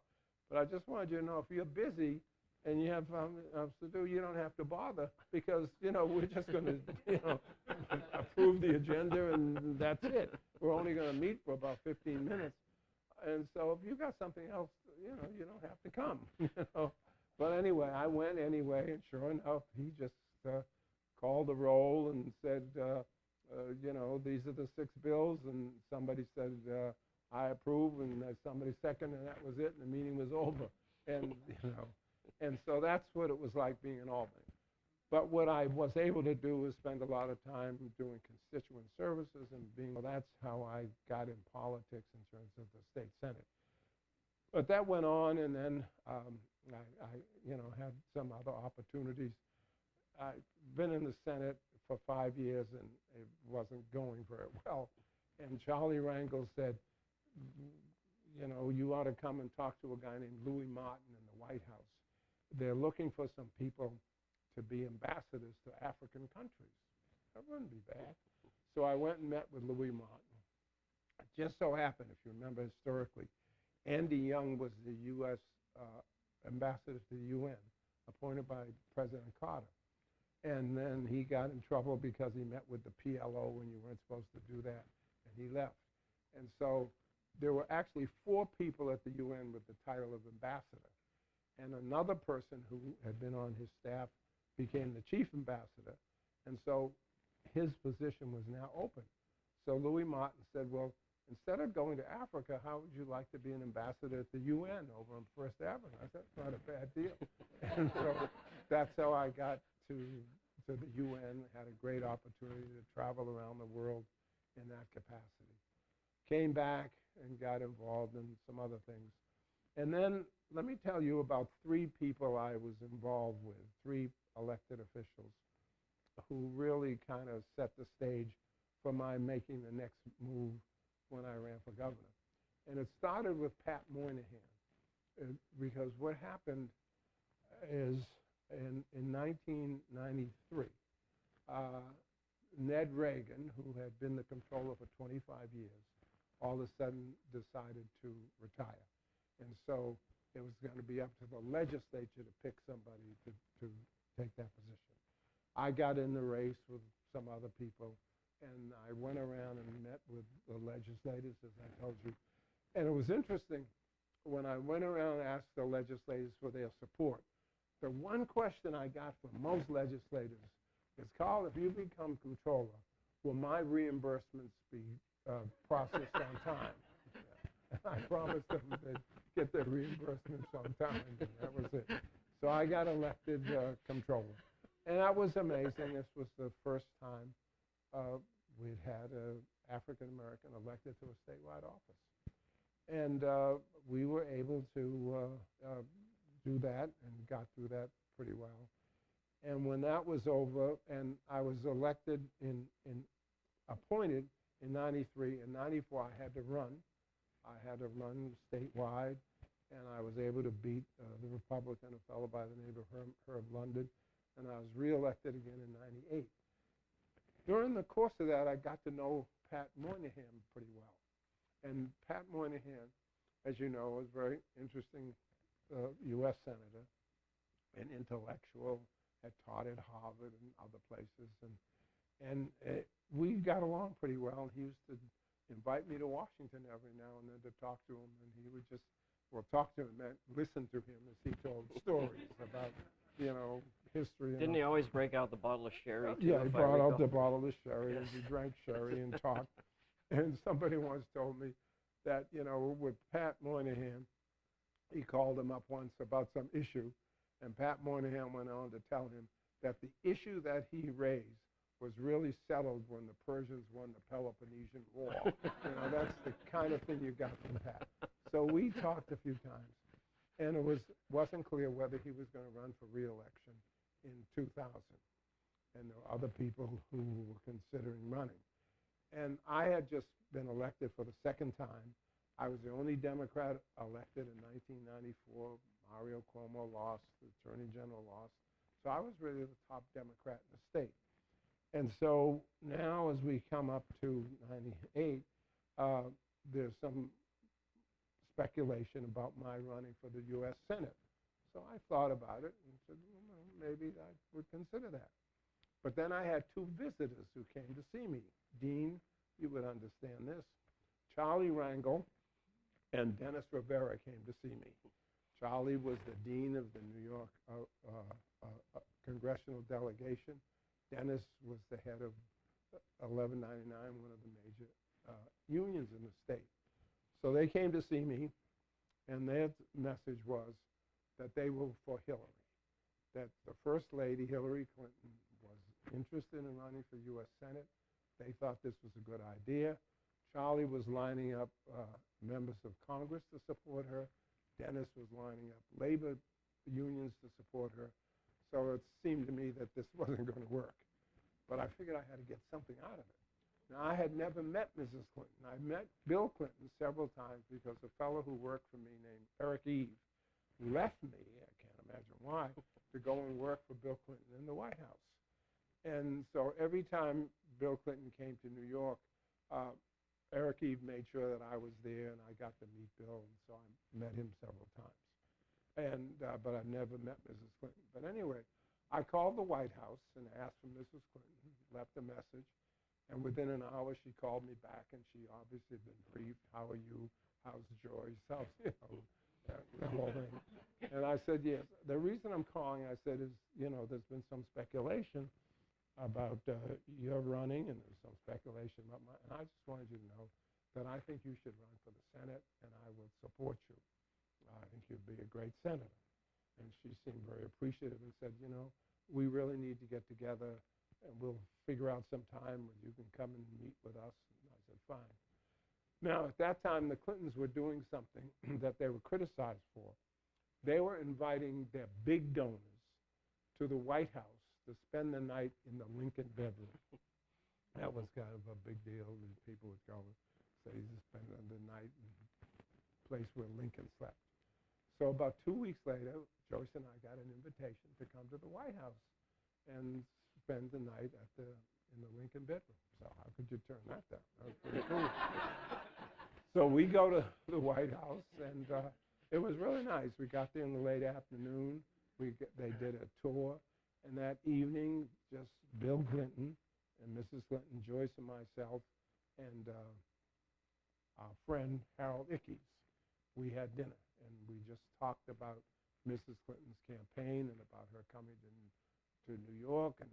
but I just wanted you to know if you're busy and you have else to do, you don't have to bother, because, we're just going to, approve the agenda, and that's it. We're only going to meet for about 15 minutes. And so if you got something else, you don't have to come. But anyway, I went anyway, and sure enough, he just called the roll and said, these are the 6 bills, and somebody said, I approve, and somebody seconded, and that was it, and the meeting was over. And, and so that's what it was like being in Albany. But what I was able to do was spend a lot of time doing constituent services and well, that's how I got in politics in terms of the state Senate. But that went on, and then I had some other opportunities. I've been in the Senate for 5 years, and it wasn't going very well. And Charlie Rangel said, you ought to come and talk to a guy named Louis Martin in the White House. They're looking for some people to be ambassadors to African countries. That wouldn't be bad. So I went and met with Louis Martin. It just so happened, if you remember historically, Andy Young was the U.S. ambassador to the UN, appointed by President Carter. And then he got in trouble because he met with the PLO when you weren't supposed to do that, and he left. And so there were actually 4 people at the UN with the title of ambassador. And another person who had been on his staff became the chief ambassador. And so his position was now open. So Louis Martin said, well, instead of going to Africa, how would you like to be an ambassador at the UN over on First Avenue? I said, that's not a bad deal. And so that's how I got to the UN, had a great opportunity to travel around the world in that capacity. Came back and got involved in some other things. And then let me tell you about 3 people I was involved with, 3 elected officials who really kind of set the stage for my making the next move when I ran for governor. And it started with Pat Moynihan, because what happened is in 1993, Ned Reagan, who had been the comptroller for 25 years, all of a sudden decided to retire. And so it was going to be up to the legislature to pick somebody to take that position. I got in the race with some other people, and I went around and met with the legislators, as I told you. And it was interesting, when I went around and asked the legislators for their support, the one question I got from most legislators is, Carl, if you become comptroller, will my reimbursements be processed on time? And I promised them they'd get their reimbursements on time, and that was it. So I got elected comptroller. And that was amazing. This was the first time we'd had an African-American elected to a statewide office. And we were able to do that and got through that pretty well. And when that was over, and I was elected appointed in 93, in 94 I had to run I had to run statewide, and I was able to beat the Republican, a fellow by the name of Herb London, and I was reelected again in '98. During the course of that, I got to know Pat Moynihan pretty well. And Pat Moynihan, as you know, was a very interesting U.S. senator, an intellectual, had taught at Harvard and other places, and we got along pretty well. He used to invite me to Washington every now and then to talk to him, and he would just, well, talk to him meant listen to him as he told stories about, you know, history. Didn't he always break out the bottle of sherry, too? Yeah, he brought out the bottle of sherry, and we drank sherry and talked. And somebody once told me that, you know, with Pat Moynihan, he called him up once about some issue, and Pat Moynihan went on to tell him that the issue that he raised was really settled when the Persians won the Peloponnesian War. You know, that's the kind of thing you got from Pat. So we talked a few times, and it wasn't clear whether he was going to run for re-election in 2000. And there were other people who were considering running. And I had just been elected for the second time. I was the only Democrat elected in 1994. Mario Cuomo lost, the Attorney General lost. So I was really the top Democrat in the state. And so now as we come up to '98, there's some speculation about my running for the U.S. Senate. So I thought about it and said, well, maybe I would consider that. But then I had two visitors who came to see me. Dean, you would understand this. Charlie Rangel and Dennis Rivera came to see me. Charlie was the dean of the New York congressional delegation. Dennis was the head of 1199, one of the major unions in the state. So they came to see me, and their message was that they were for Hillary, that the First Lady, Hillary Clinton, was interested in running for U.S. Senate. They thought this was a good idea. Charlie was lining up members of Congress to support her. Dennis was lining up labor unions to support her. So it seemed to me that this wasn't going to work. But I figured I had to get something out of it. Now, I had never met Mrs. Clinton. I met Bill Clinton several times because a fellow who worked for me named Eric Eve left me, I can't imagine why, to go and work for Bill Clinton in the White House. And so every time Bill Clinton came to New York, Eric Eve made sure that I was there, and I got to meet Bill, and so I met him several times. And but I've never met Mrs. Clinton. But anyway, I called the White House and asked for Mrs. Clinton, left a message, and within an hour she called me back, and she obviously had been briefed. How are you? How's Joyce? How's, you know, the whole thing. And I said, yes. The reason I'm calling, I said, is, you know, there's been some speculation about your running, and there's some speculation about mine. And I just wanted you to know that I think you should run for the Senate, and I will support you. I think you'd be a great senator. And she seemed very appreciative and said, you know, we really need to get together, and we'll figure out some time when you can come and meet with us. And I said, fine. Now, at that time, the Clintons were doing something that they were criticized for. They were inviting their big donors to the White House to spend the night in the Lincoln bedroom. That was kind of a big deal. People would go and say, to spend the night in the place where Lincoln slept. So about 2 weeks later, Joyce and I got an invitation to come to the White House and spend the night in the Lincoln bedroom. So how could you turn that down? That was pretty cool. So we go to the White House, and it was really nice. We got there in the late afternoon. They did a tour, and that evening, just Bill Clinton and Mrs. Clinton, Joyce and myself, and our friend Harold Ickes, we had dinner, and we just talked about Mrs. Clinton's campaign and about her coming to New York, and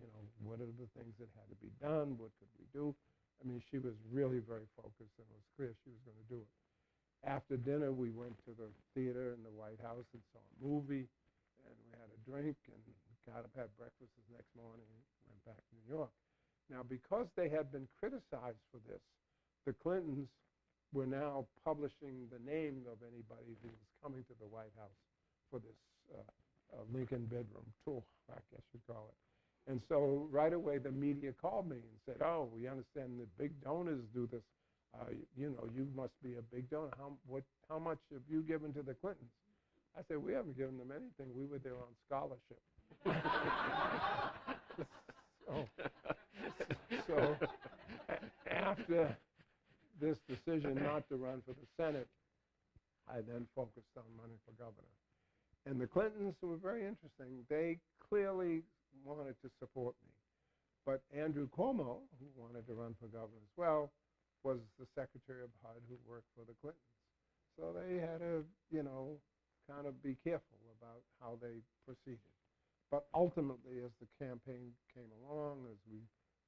you know, what are the things that had to be done, what could we do. I mean, she was really very focused, and it was clear she was going to do it. After dinner, we went to the theater in the White House and saw a movie, and we had a drink, and got up, had breakfast the next morning, and went back to New York. Now, because they had been criticized for this, the Clintons were now publishing the name of anybody who was coming to the White House for this Lincoln bedroom tour, I guess you'd call it. And so right away, the media called me and said, oh, we understand that big donors do this. You know, you must be a big donor. How much have you given to the Clintons? I said, we haven't given them anything. We were there on scholarship. So after this decision not to run for the Senate, I then focused on running for governor. And the Clintons were very interesting. They clearly wanted to support me. But Andrew Cuomo, who wanted to run for governor as well, was the Secretary of HUD who worked for the Clintons. So they had to, you know, kind of be careful about how they proceeded. But ultimately, as the campaign came along, as we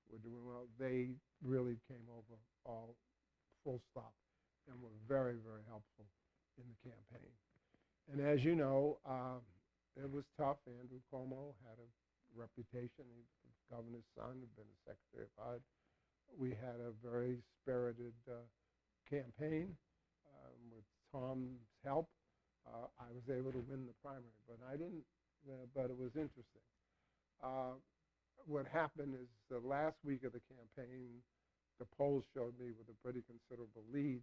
were doing well, they really came over all full stop and were very, very helpful in the campaign. And as you know, it was tough. Andrew Cuomo had a reputation. He was the governor's son, had been a Secretary of HUD. We had a very spirited campaign with Tom's help. I was able to win the primary, but I didn't. But it was interesting. What happened is the last week of the campaign, the polls showed me with a pretty considerable lead,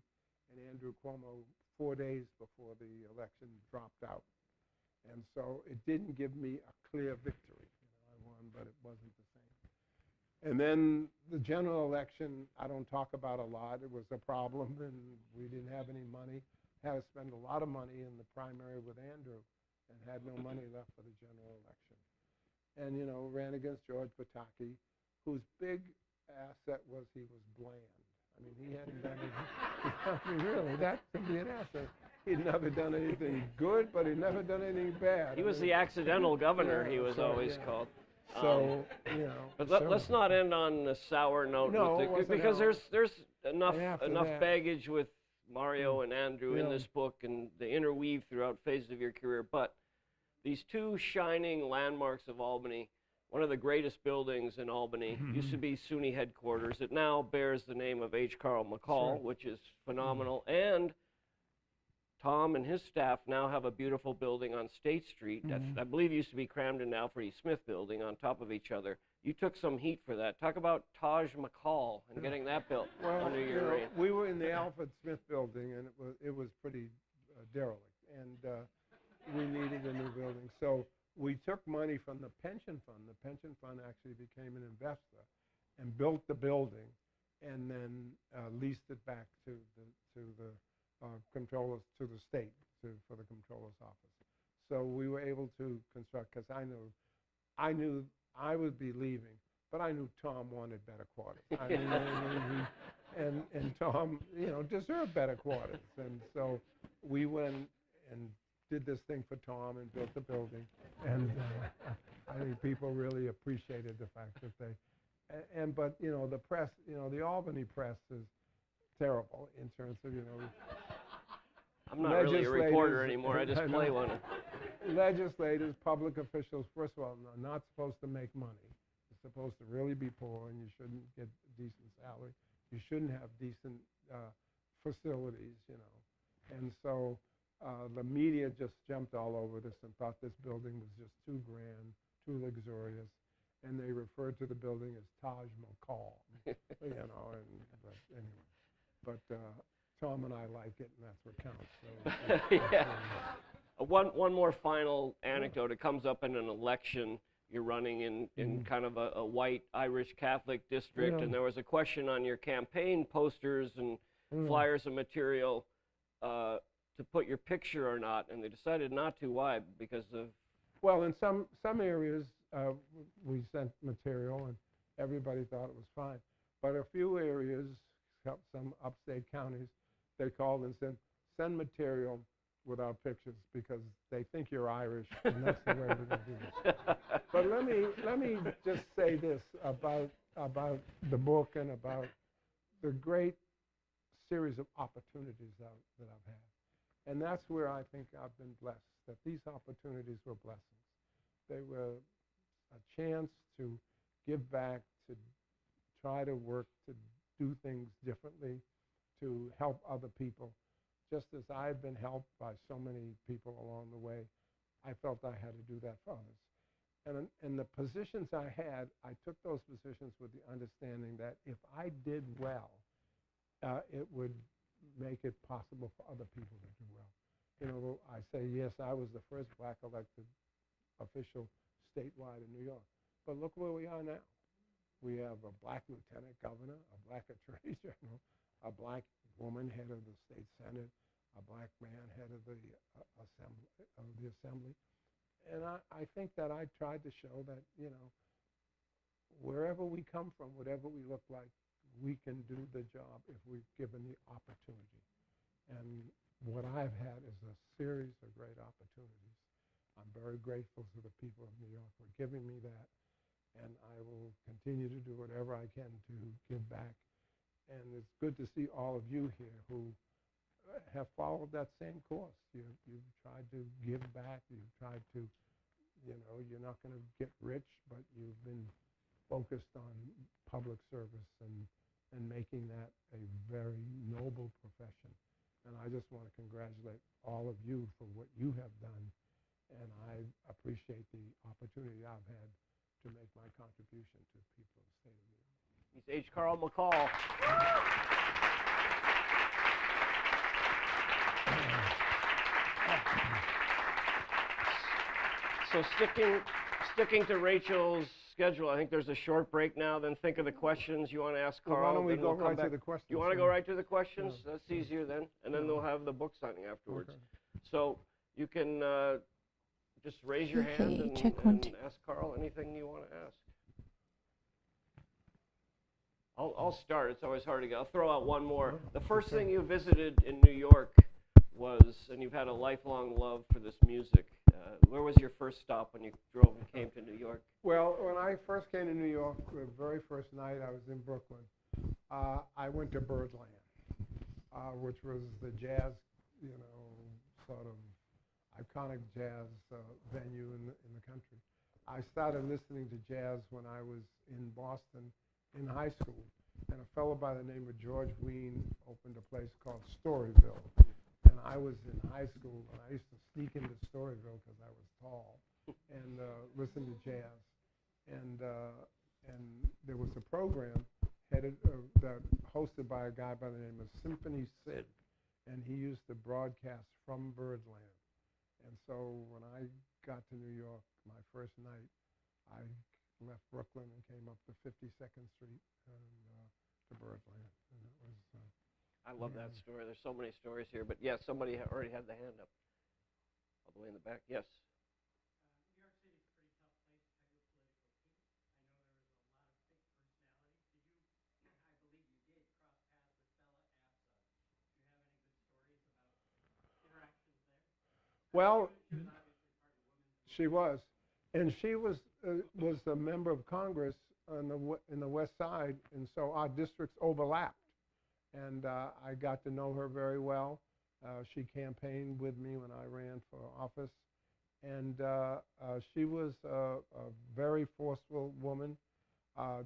and Andrew Cuomo, 4 days before the election, dropped out. And so it didn't give me a clear victory. You know, I won, but it wasn't the same. And then the general election, I don't talk about a lot. It was a problem, and we didn't have any money. Had to spend a lot of money in the primary with Andrew, and had no money left for the general election. And, you know, ran against George Pataki, whose big asset was he was bland. I mean, he hadn't done anything. I mean, really, that could be an asset. He'd never done anything good, but he'd never done anything bad. He was the accidental governor, he was always called. So, you know. But let's not end on a sour note, because there's enough baggage with Mario and Andrew in this book, and they interweave throughout phases of your career. But these two shining landmarks of Albany, one of the greatest buildings in Albany, used to be SUNY headquarters. It now bears the name of H. Carl McCall, which is phenomenal. And Tom and his staff now have a beautiful building on State Street that I believe used to be Cramden Alfred E. Smith building on top of each other. You took some heat for that. Talk about Taj McCall and getting that built under your reign. We were in the Alfred Smith building, and it was pretty derelict, and we needed a new building. So we took money from the pension fund. The pension fund actually became an investor and built the building, and then leased it back to the Comptroller, to the state, for the Comptroller's office. So we were able to construct, because I knew I would be leaving, but I knew Tom wanted better quarters. I mean, and Tom, you know, deserved better quarters. And so we went and did this thing for Tom and built the building. And I think people really appreciated the fact that they, but, you know, the press, you know, the Albany press is terrible in terms of, you know. I'm not really a reporter anymore, I just play one. Legislators, public officials, first of all, are not supposed to make money. You're supposed to really be poor, and you shouldn't get decent salary. You shouldn't have decent facilities, you know. And so the media just jumped all over this and thought this building was just too grand, too luxurious, and they referred to the building as Taj McCall, you know. But anyway, but Tom and I like it, and that's what counts. So, One more final anecdote. It comes up in an election. You're running in kind of a white Irish Catholic district, and there was a question on your campaign posters and flyers and material to put your picture or not, and they decided not to. Why? Because of? Well, in some areas we sent material, and everybody thought it was fine. But a few areas, some upstate counties, they called and said, send material without pictures because they think you're Irish, and that's the way we're going to do this. But let me just say this about the book and about the great series of opportunities that I've had. And that's where I think I've been blessed, that these opportunities were blessings. They were a chance to give back, to try to work, to do things differently, to help other people. Just as I've been helped by so many people along the way, I felt I had to do that for others. And the positions I had, I took those positions with the understanding that if I did well, it would make it possible for other people to do well. You know, I say, yes, I was the first black elected official statewide in New York. But look where we are now. We have a black lieutenant governor, a black attorney general, a black woman head of the state senate, a black man head of the assembly. And I think that I tried to show that, you know, wherever we come from, whatever we look like, we can do the job if we're given the opportunity. And what I've had is a series of great opportunities. I'm very grateful to the people of New York for giving me that. And I will continue to do whatever I can to give back. And it's good to see all of you here who have followed that same course. You've tried to give back. You've tried to, you know, you're not going to get rich, but you've been focused on public service and making that a very noble profession. And I just want to congratulate all of you for what you have done. And I appreciate the opportunity I've had to make my contribution to the people of the state of New York. He's H. Carl McCall. So sticking to Rachel's schedule, I think there's a short break now, then think of the questions you want to ask Carl. Well, why don't we then go we'll come right to back. the questions? You want to go right to the questions? Yeah. That's easier then. And then they'll have the book signing afterwards. Okay. So you can just raise your hand Okay, and check one, two. ask Carl anything you want to ask. I'll start. It's always hard to get. I'll throw out one more. The first thing you visited in New York was, and you've had a lifelong love for this music. Where was your first stop when you drove and came to New York? Well, when I first came to New York, the very first night I was in Brooklyn, I went to Birdland, which was the jazz, you know, sort of iconic jazz venue in the country. I started listening to jazz when I was in Boston in high school, and a fellow by the name of George Wein opened a place called Storyville. And I was in high school, and I used to sneak into Storyville because I was tall and listen to jazz. And there was a program headed that hosted by a guy by the name of Symphony Sid, and he used to broadcast from Birdland. And so when I got to New York, my first night, I left Brooklyn and came up to 52nd Street and to Birdland. And it was. I love that story. There's so many stories here. But yes, somebody already had the hand up. All the way in the back. Yes. New York City is a pretty tough place to peg a political team. I know there was a lot of big personalities. I believe you did, cross paths with Bella Abzug. Do you have any good stories about interactions there? Well, She was obviously part of women's. she was. And she was a member of Congress in the West Side, and so our districts overlapped. And I got to know her very well. She campaigned with me when I ran for office. And she was a very forceful woman.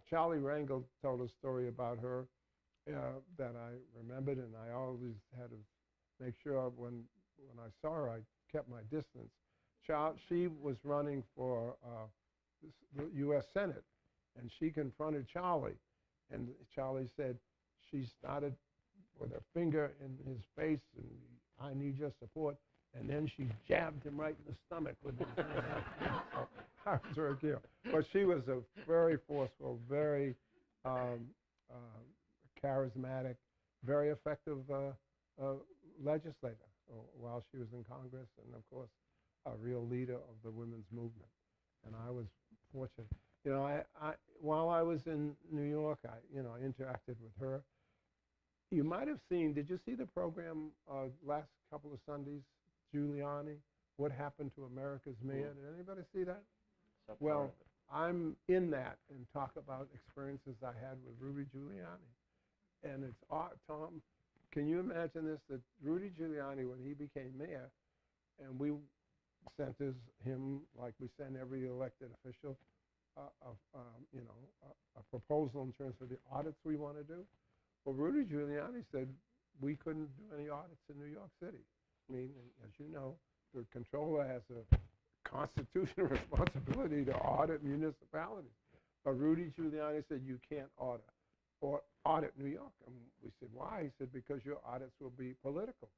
Charlie Rangel told a story about her that I remembered, and I always had to make sure when I saw her, I kept my distance. She was running for the U.S. Senate, and she confronted Charlie. And Charlie said, she started with her finger in his face, and I need your support. And then she jabbed him right in the stomach with his hand. So I was very careful. But she was a very forceful, very charismatic, very effective legislator while she was in Congress, and of course, a real leader of the women's movement. And I was fortunate. You know, while I was in New York, I interacted with her. You might have seen, did you see the program last couple of Sundays, Giuliani, What Happened to America's Mayor? Did anybody see that? Well, I'm in that and talk about experiences I had with Rudy Giuliani. And it's odd, Tom, can you imagine this, that Rudy Giuliani, when he became mayor, and we sent him, like we send every elected official, a proposal in terms of the audits we want to do. Well, Rudy Giuliani said we couldn't do any audits in New York City. I mean, as you know, the Comptroller has a constitutional responsibility to audit municipalities. But Rudy Giuliani said you can't audit audit New York. And we said, why? He said, because your audits will be political.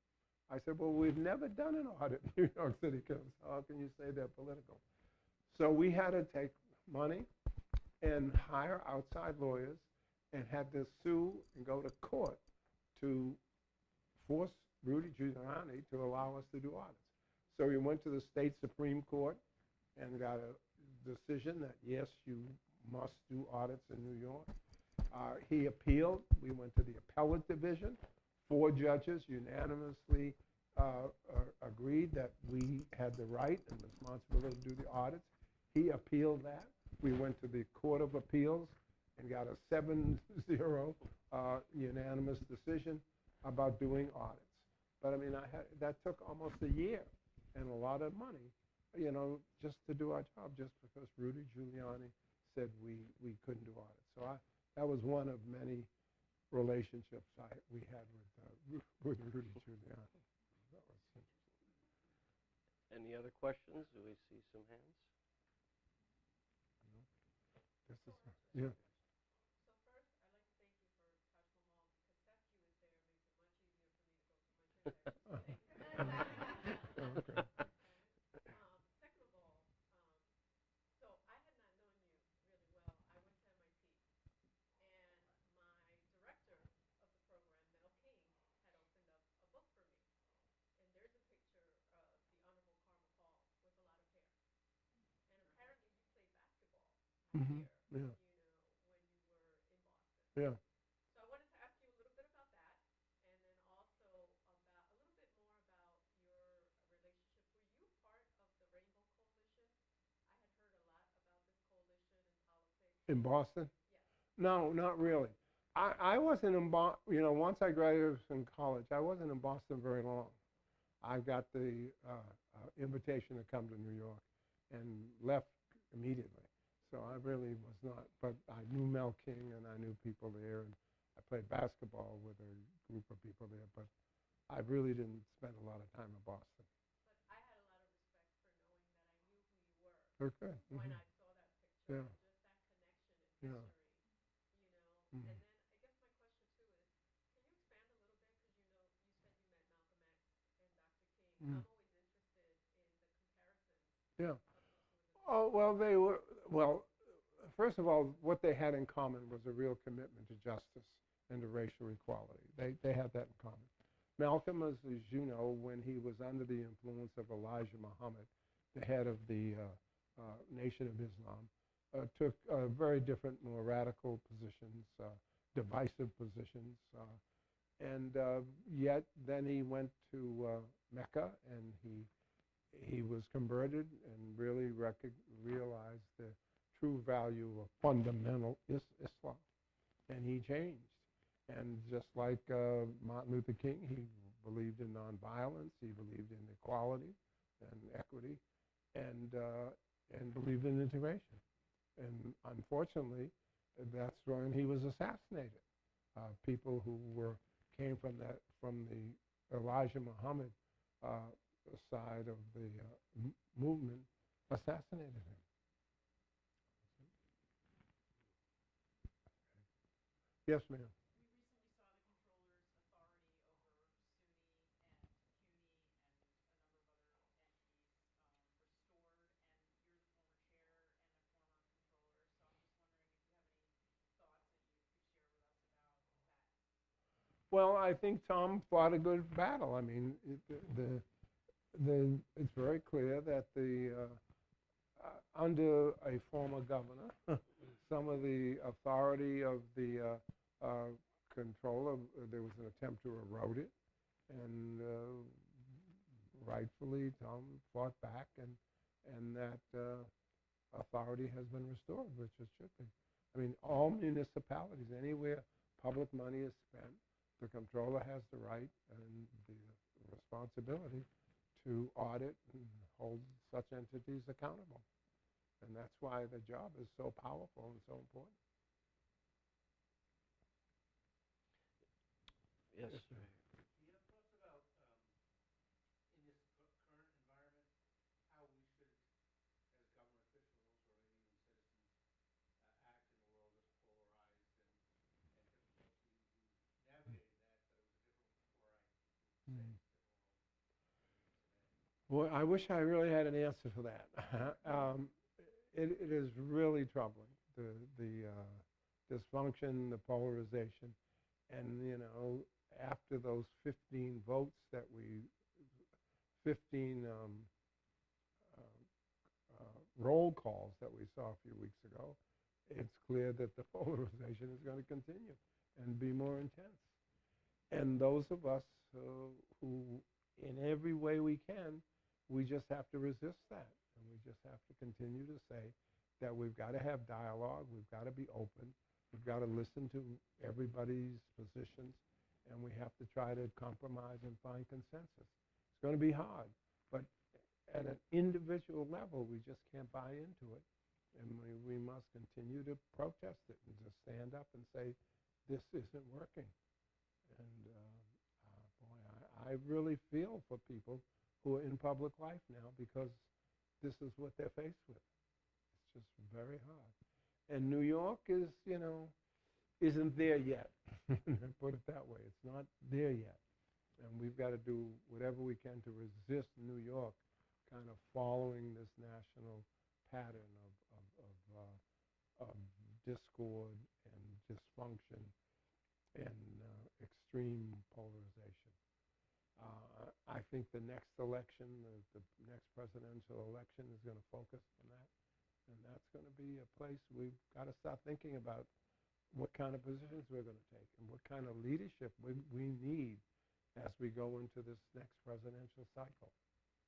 I said, well, we've never done an audit in New York City Council. How can you say they're political? So we had to take money and hire outside lawyers and had to sue and go to court to force Rudy Giuliani to allow us to do audits. So we went to the state Supreme Court and got a decision that, yes, you must do audits in New York. He appealed. We went to the appellate division. 4 judges unanimously agreed that we had the right and responsibility to do the audits. He appealed that. We went to the Court of Appeals and got a 7-0 unanimous decision about doing audits. But I mean, that took almost a year and a lot of money, you know, just to do our job, just because Rudy Giuliani said we couldn't do audits. So that was one of many relationships we had with Rudy Giuliani. That was interesting. Any other questions? Do we see some hands? This is, yeah. So first, I'd like to thank you for Taj Mahal, because statue is there, makes it much easier for me to go to my chair. Okay. Second of all, so I had not known you really well. I went to MIT, and my director of the program, Mel King, had opened up a book for me. And there's a picture of the Honorable Carl McCall with a lot of hair. And apparently you played basketball Mm-hmm. here, Yeah. you know, when you were in Boston. Yeah. So I wanted to ask you a little bit about that, and then also about a little bit more about your relationship. Were you part of the Rainbow Coalition? I had heard a lot about this coalition in politics. In Boston? Yes. No, not really. I wasn't in Boston, you know, once I graduated from college, I wasn't in Boston very long. I got the invitation to come to New York and left immediately. So I really was not, but I knew Mel King and I knew people there, and I played basketball with a group of people there, but I really didn't spend a lot of time in Boston. But I had a lot of respect for knowing that I knew who you were Okay. when Mm-hmm. I saw that picture, Yeah. and just that connection and Yeah. history, you know. Mm-hmm. And then I guess my question too is, can you expand a little bit, because you know, you said you met Malcolm X and Dr. King. Mm. I'm always interested in the comparison Yeah. of the two of them. Oh, well, they were, well, first of all, what they had in common was a real commitment to justice and to racial equality. They had that in common. Malcolm, as you know, when he was under the influence of Elijah Muhammad, the head of the Nation of Islam, took very different, more radical positions, divisive positions, and yet then he went to Mecca and he was converted and really realized the true value of fundamental Islam, and he changed. And just like Martin Luther King, he believed in nonviolence, he believed in equality and equity, and believed in integration. And unfortunately, that's when he was assassinated. People who came from the Elijah Muhammad side of the movement assassinated him. Yes, ma'am. We recently saw the Comptroller's authority over SUNY and CUNY and a number of other entities restored, and you're the former chair and a former Comptroller, so I'm just wondering if you have any thoughts that you could share with us about that. Well, I think Tom fought a good battle. I mean, it's very clear that under a former governor, some of the authority of the Comptroller, there was an attempt to erode it, and rightfully Tom fought back, and that authority has been restored, which it should be. I mean, all municipalities, anywhere public money is spent, the Comptroller has the right and the responsibility to audit and hold such entities accountable. And that's why the job is so powerful and so important. Yes. Yes, sir. Do you have thoughts about, in this current environment, how we should, as government officials or maybe even citizens, act in a world that's polarized and Well, I wish I really had an answer for that. It is really troubling, the dysfunction, the polarization, and after those 15 votes 15 roll calls that we saw a few weeks ago, it's clear that the polarization is going to continue and be more intense. And those of us who, in every way we can, we just have to resist that. And we just have to continue to say that we've got to have dialogue, we've got to be open, we've got to listen to everybody's positions, and we have to try to compromise and find consensus. It's going to be hard, but at an individual level, we just can't buy into it. And we must continue to protest it and to stand up and say, this isn't working. And boy, I really feel for people who are in public life now, because this is what they're faced with. It's just very hard. And New York is, isn't there yet. Put it that way. It's not there yet. And we've got to do whatever we can to resist New York kind of following this national pattern of discord and dysfunction and extreme polarization. I think the next election, the next presidential election, is going to focus on that. And that's going to be a place we've got to start thinking about what kind of positions we're going to take and what kind of leadership we need as we go into this next presidential cycle.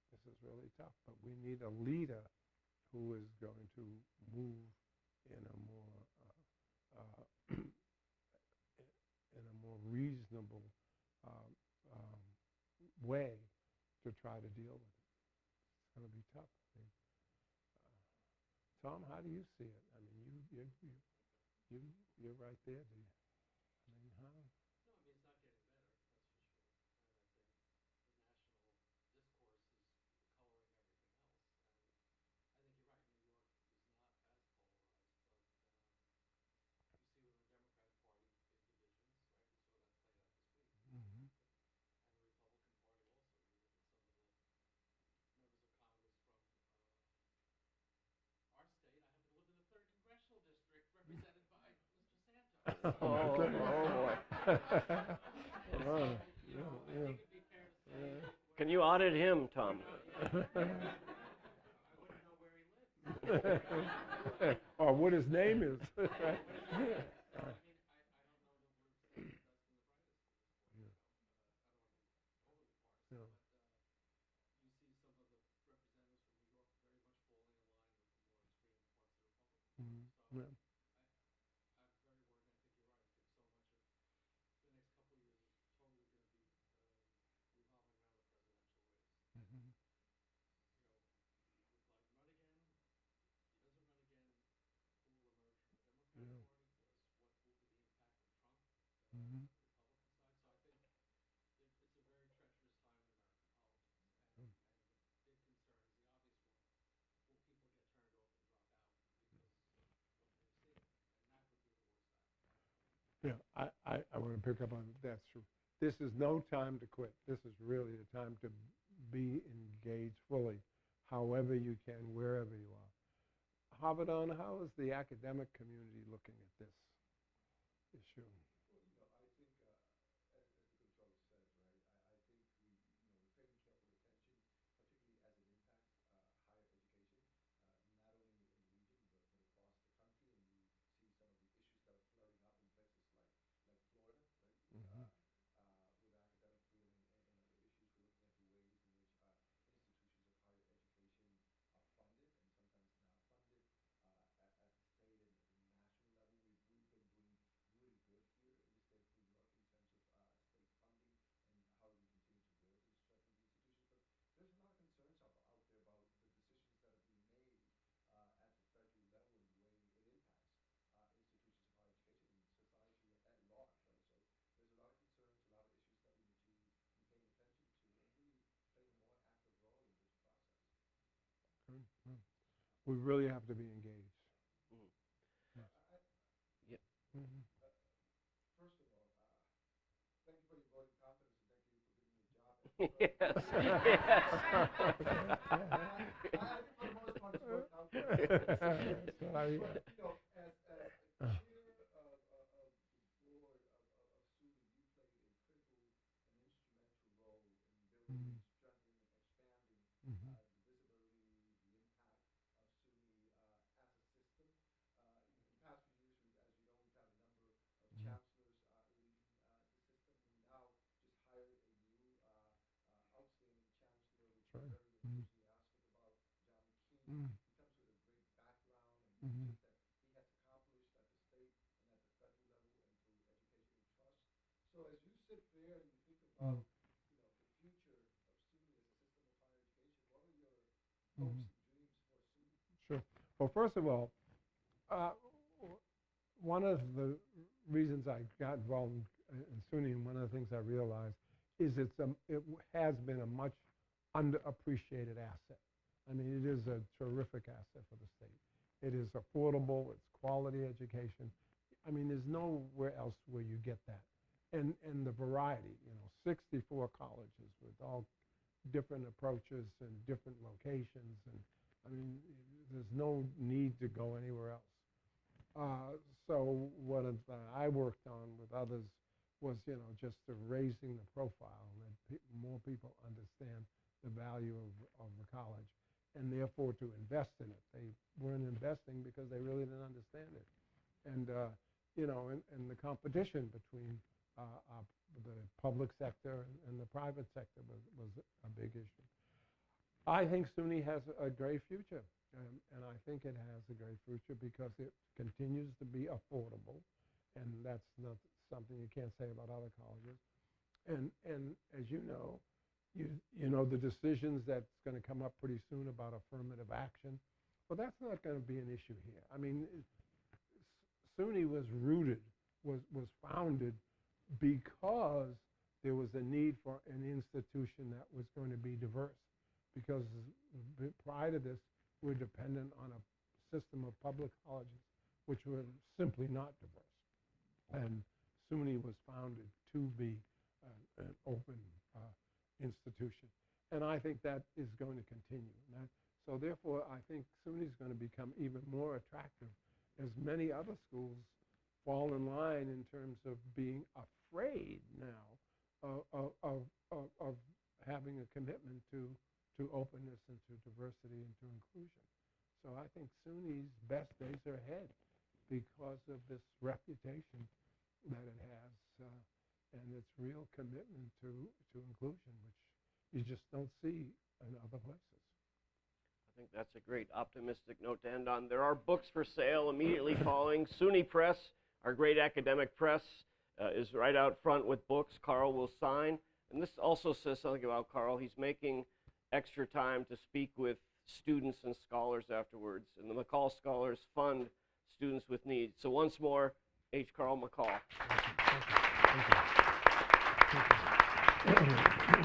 This is really tough, but we need a leader who is going to move in a more reasonable way to try to deal with it. It's going to be tough. I think. Tom, how do you see it? I mean, you're right there. I mean, how? No, I mean, it's not getting better, that's for sure. And I think the national discourse is coloring everything else. And I think you're right, New York is not as polarized, but you see within the Democratic Party divisions, right? We saw that play out this week. Mm-hmm. And the Republican Party also. You look at some of the members of Congress from our state. I happen to live in the 3rd Congressional District, represented by Mr. Santos. Oh boy. So, I think it'd be fair to say. Can you audit him, Tom? I wouldn't know where he lives. Or what his name is. I mean, I don't know that we're saying the best and the brightest at this point. Yeah. I don't want to be overly partisan, Yeah. but you see some of the representatives from New York very much falling in line with the more extreme parts of the Republican Party. So Yeah. I'm very worried, and I think you're right. I think so much of the next couple of years is totally going to be revolving around the presidential race. Mm-hmm. Would Biden run again? If he doesn't run again, who will emerge from the Democratic Yeah. Party? What will be the impact of Trump Mm-hmm. on the Republican side? So I think it's a very treacherous time in American politics. And the big concern is the obvious one. Will people get turned off and drop out because of what they've seen? And that would be the worst outcome. Yeah, I want to pick up on that. That's true. This is no time to quit. This is really the time to be engaged fully, however you can, wherever you are. Habadon, how is the academic community looking at this issue? Well, I think, as the controller said, right, I think we're paying careful attention, particularly as it impacts higher education, not only in the region, but across the country. And you see some of the issues that are flaring up in places like Florida, right, Mm-hmm. with academic freedom and other issues. We're looking at the ways in which institutions of higher education are funded and sometimes not funded at the state and national level. We've been doing really good here in the state of New York in terms of state funding and how we continue to build and strengthen the institutions. But there's a lot of concerns out there about the decisions that are being made at the federal level and the way it impacts institutions of higher education and society at large, right? So there's a lot of concerns, a lot of issues that we need to be paying attention to and really playing a more active role in this process. Good. Good. We really have to be engaged. Mm. Yes. Yep. Mm-hmm. First of all, thank you for your vote of confidence and thank you for giving me a job at Yes. Yes. That's what I- So as you sit there and you think about, the future of SUNY as a system of higher education, what are your hopes and dreams for SUNY? Sure. Well, first of all, one of the reasons I got involved in SUNY, and one of the things I realized, is it has been a much underappreciated asset. I mean, it is a terrific asset for the state. It is affordable, it's quality education. I mean, there's nowhere else where you get that. And the variety, 64 colleges with all different approaches and different locations. And I mean, there's no need to go anywhere else. So what I worked on with others was, just raising the profile and that more people understand the value of the college, and therefore to invest in it. They weren't investing because they really didn't understand it. And, and the competition between the public sector and the private sector was a big issue. I think SUNY has a great future, and I think it has a great future because it continues to be affordable, and that's not something you can't say about other colleges. And as you know, the decisions that's going to come up pretty soon about affirmative action, well, that's not going to be an issue here. I mean, SUNY was founded because there was a need for an institution that was going to be diverse. Because prior to this, we're dependent on a system of public colleges, which were simply not diverse. And SUNY was founded to be an open institution. And I think that is going to continue. So therefore, I think SUNY is going to become even more attractive as many other schools fall in line in terms of being afraid now of having a commitment to openness and to diversity and to inclusion. So I think SUNY's best days are ahead because of this reputation that it has and its real commitment to inclusion, which you just don't see in other places. I think that's a great optimistic note to end on. There are books for sale immediately following. SUNY Press, our great academic press, is right out front with books. Carl will sign. And this also says something about Carl. He's making extra time to speak with students and scholars afterwards. And the McCall Scholars fund students with needs. So once more, H. Carl McCall. Thank you. Thank you. Thank you.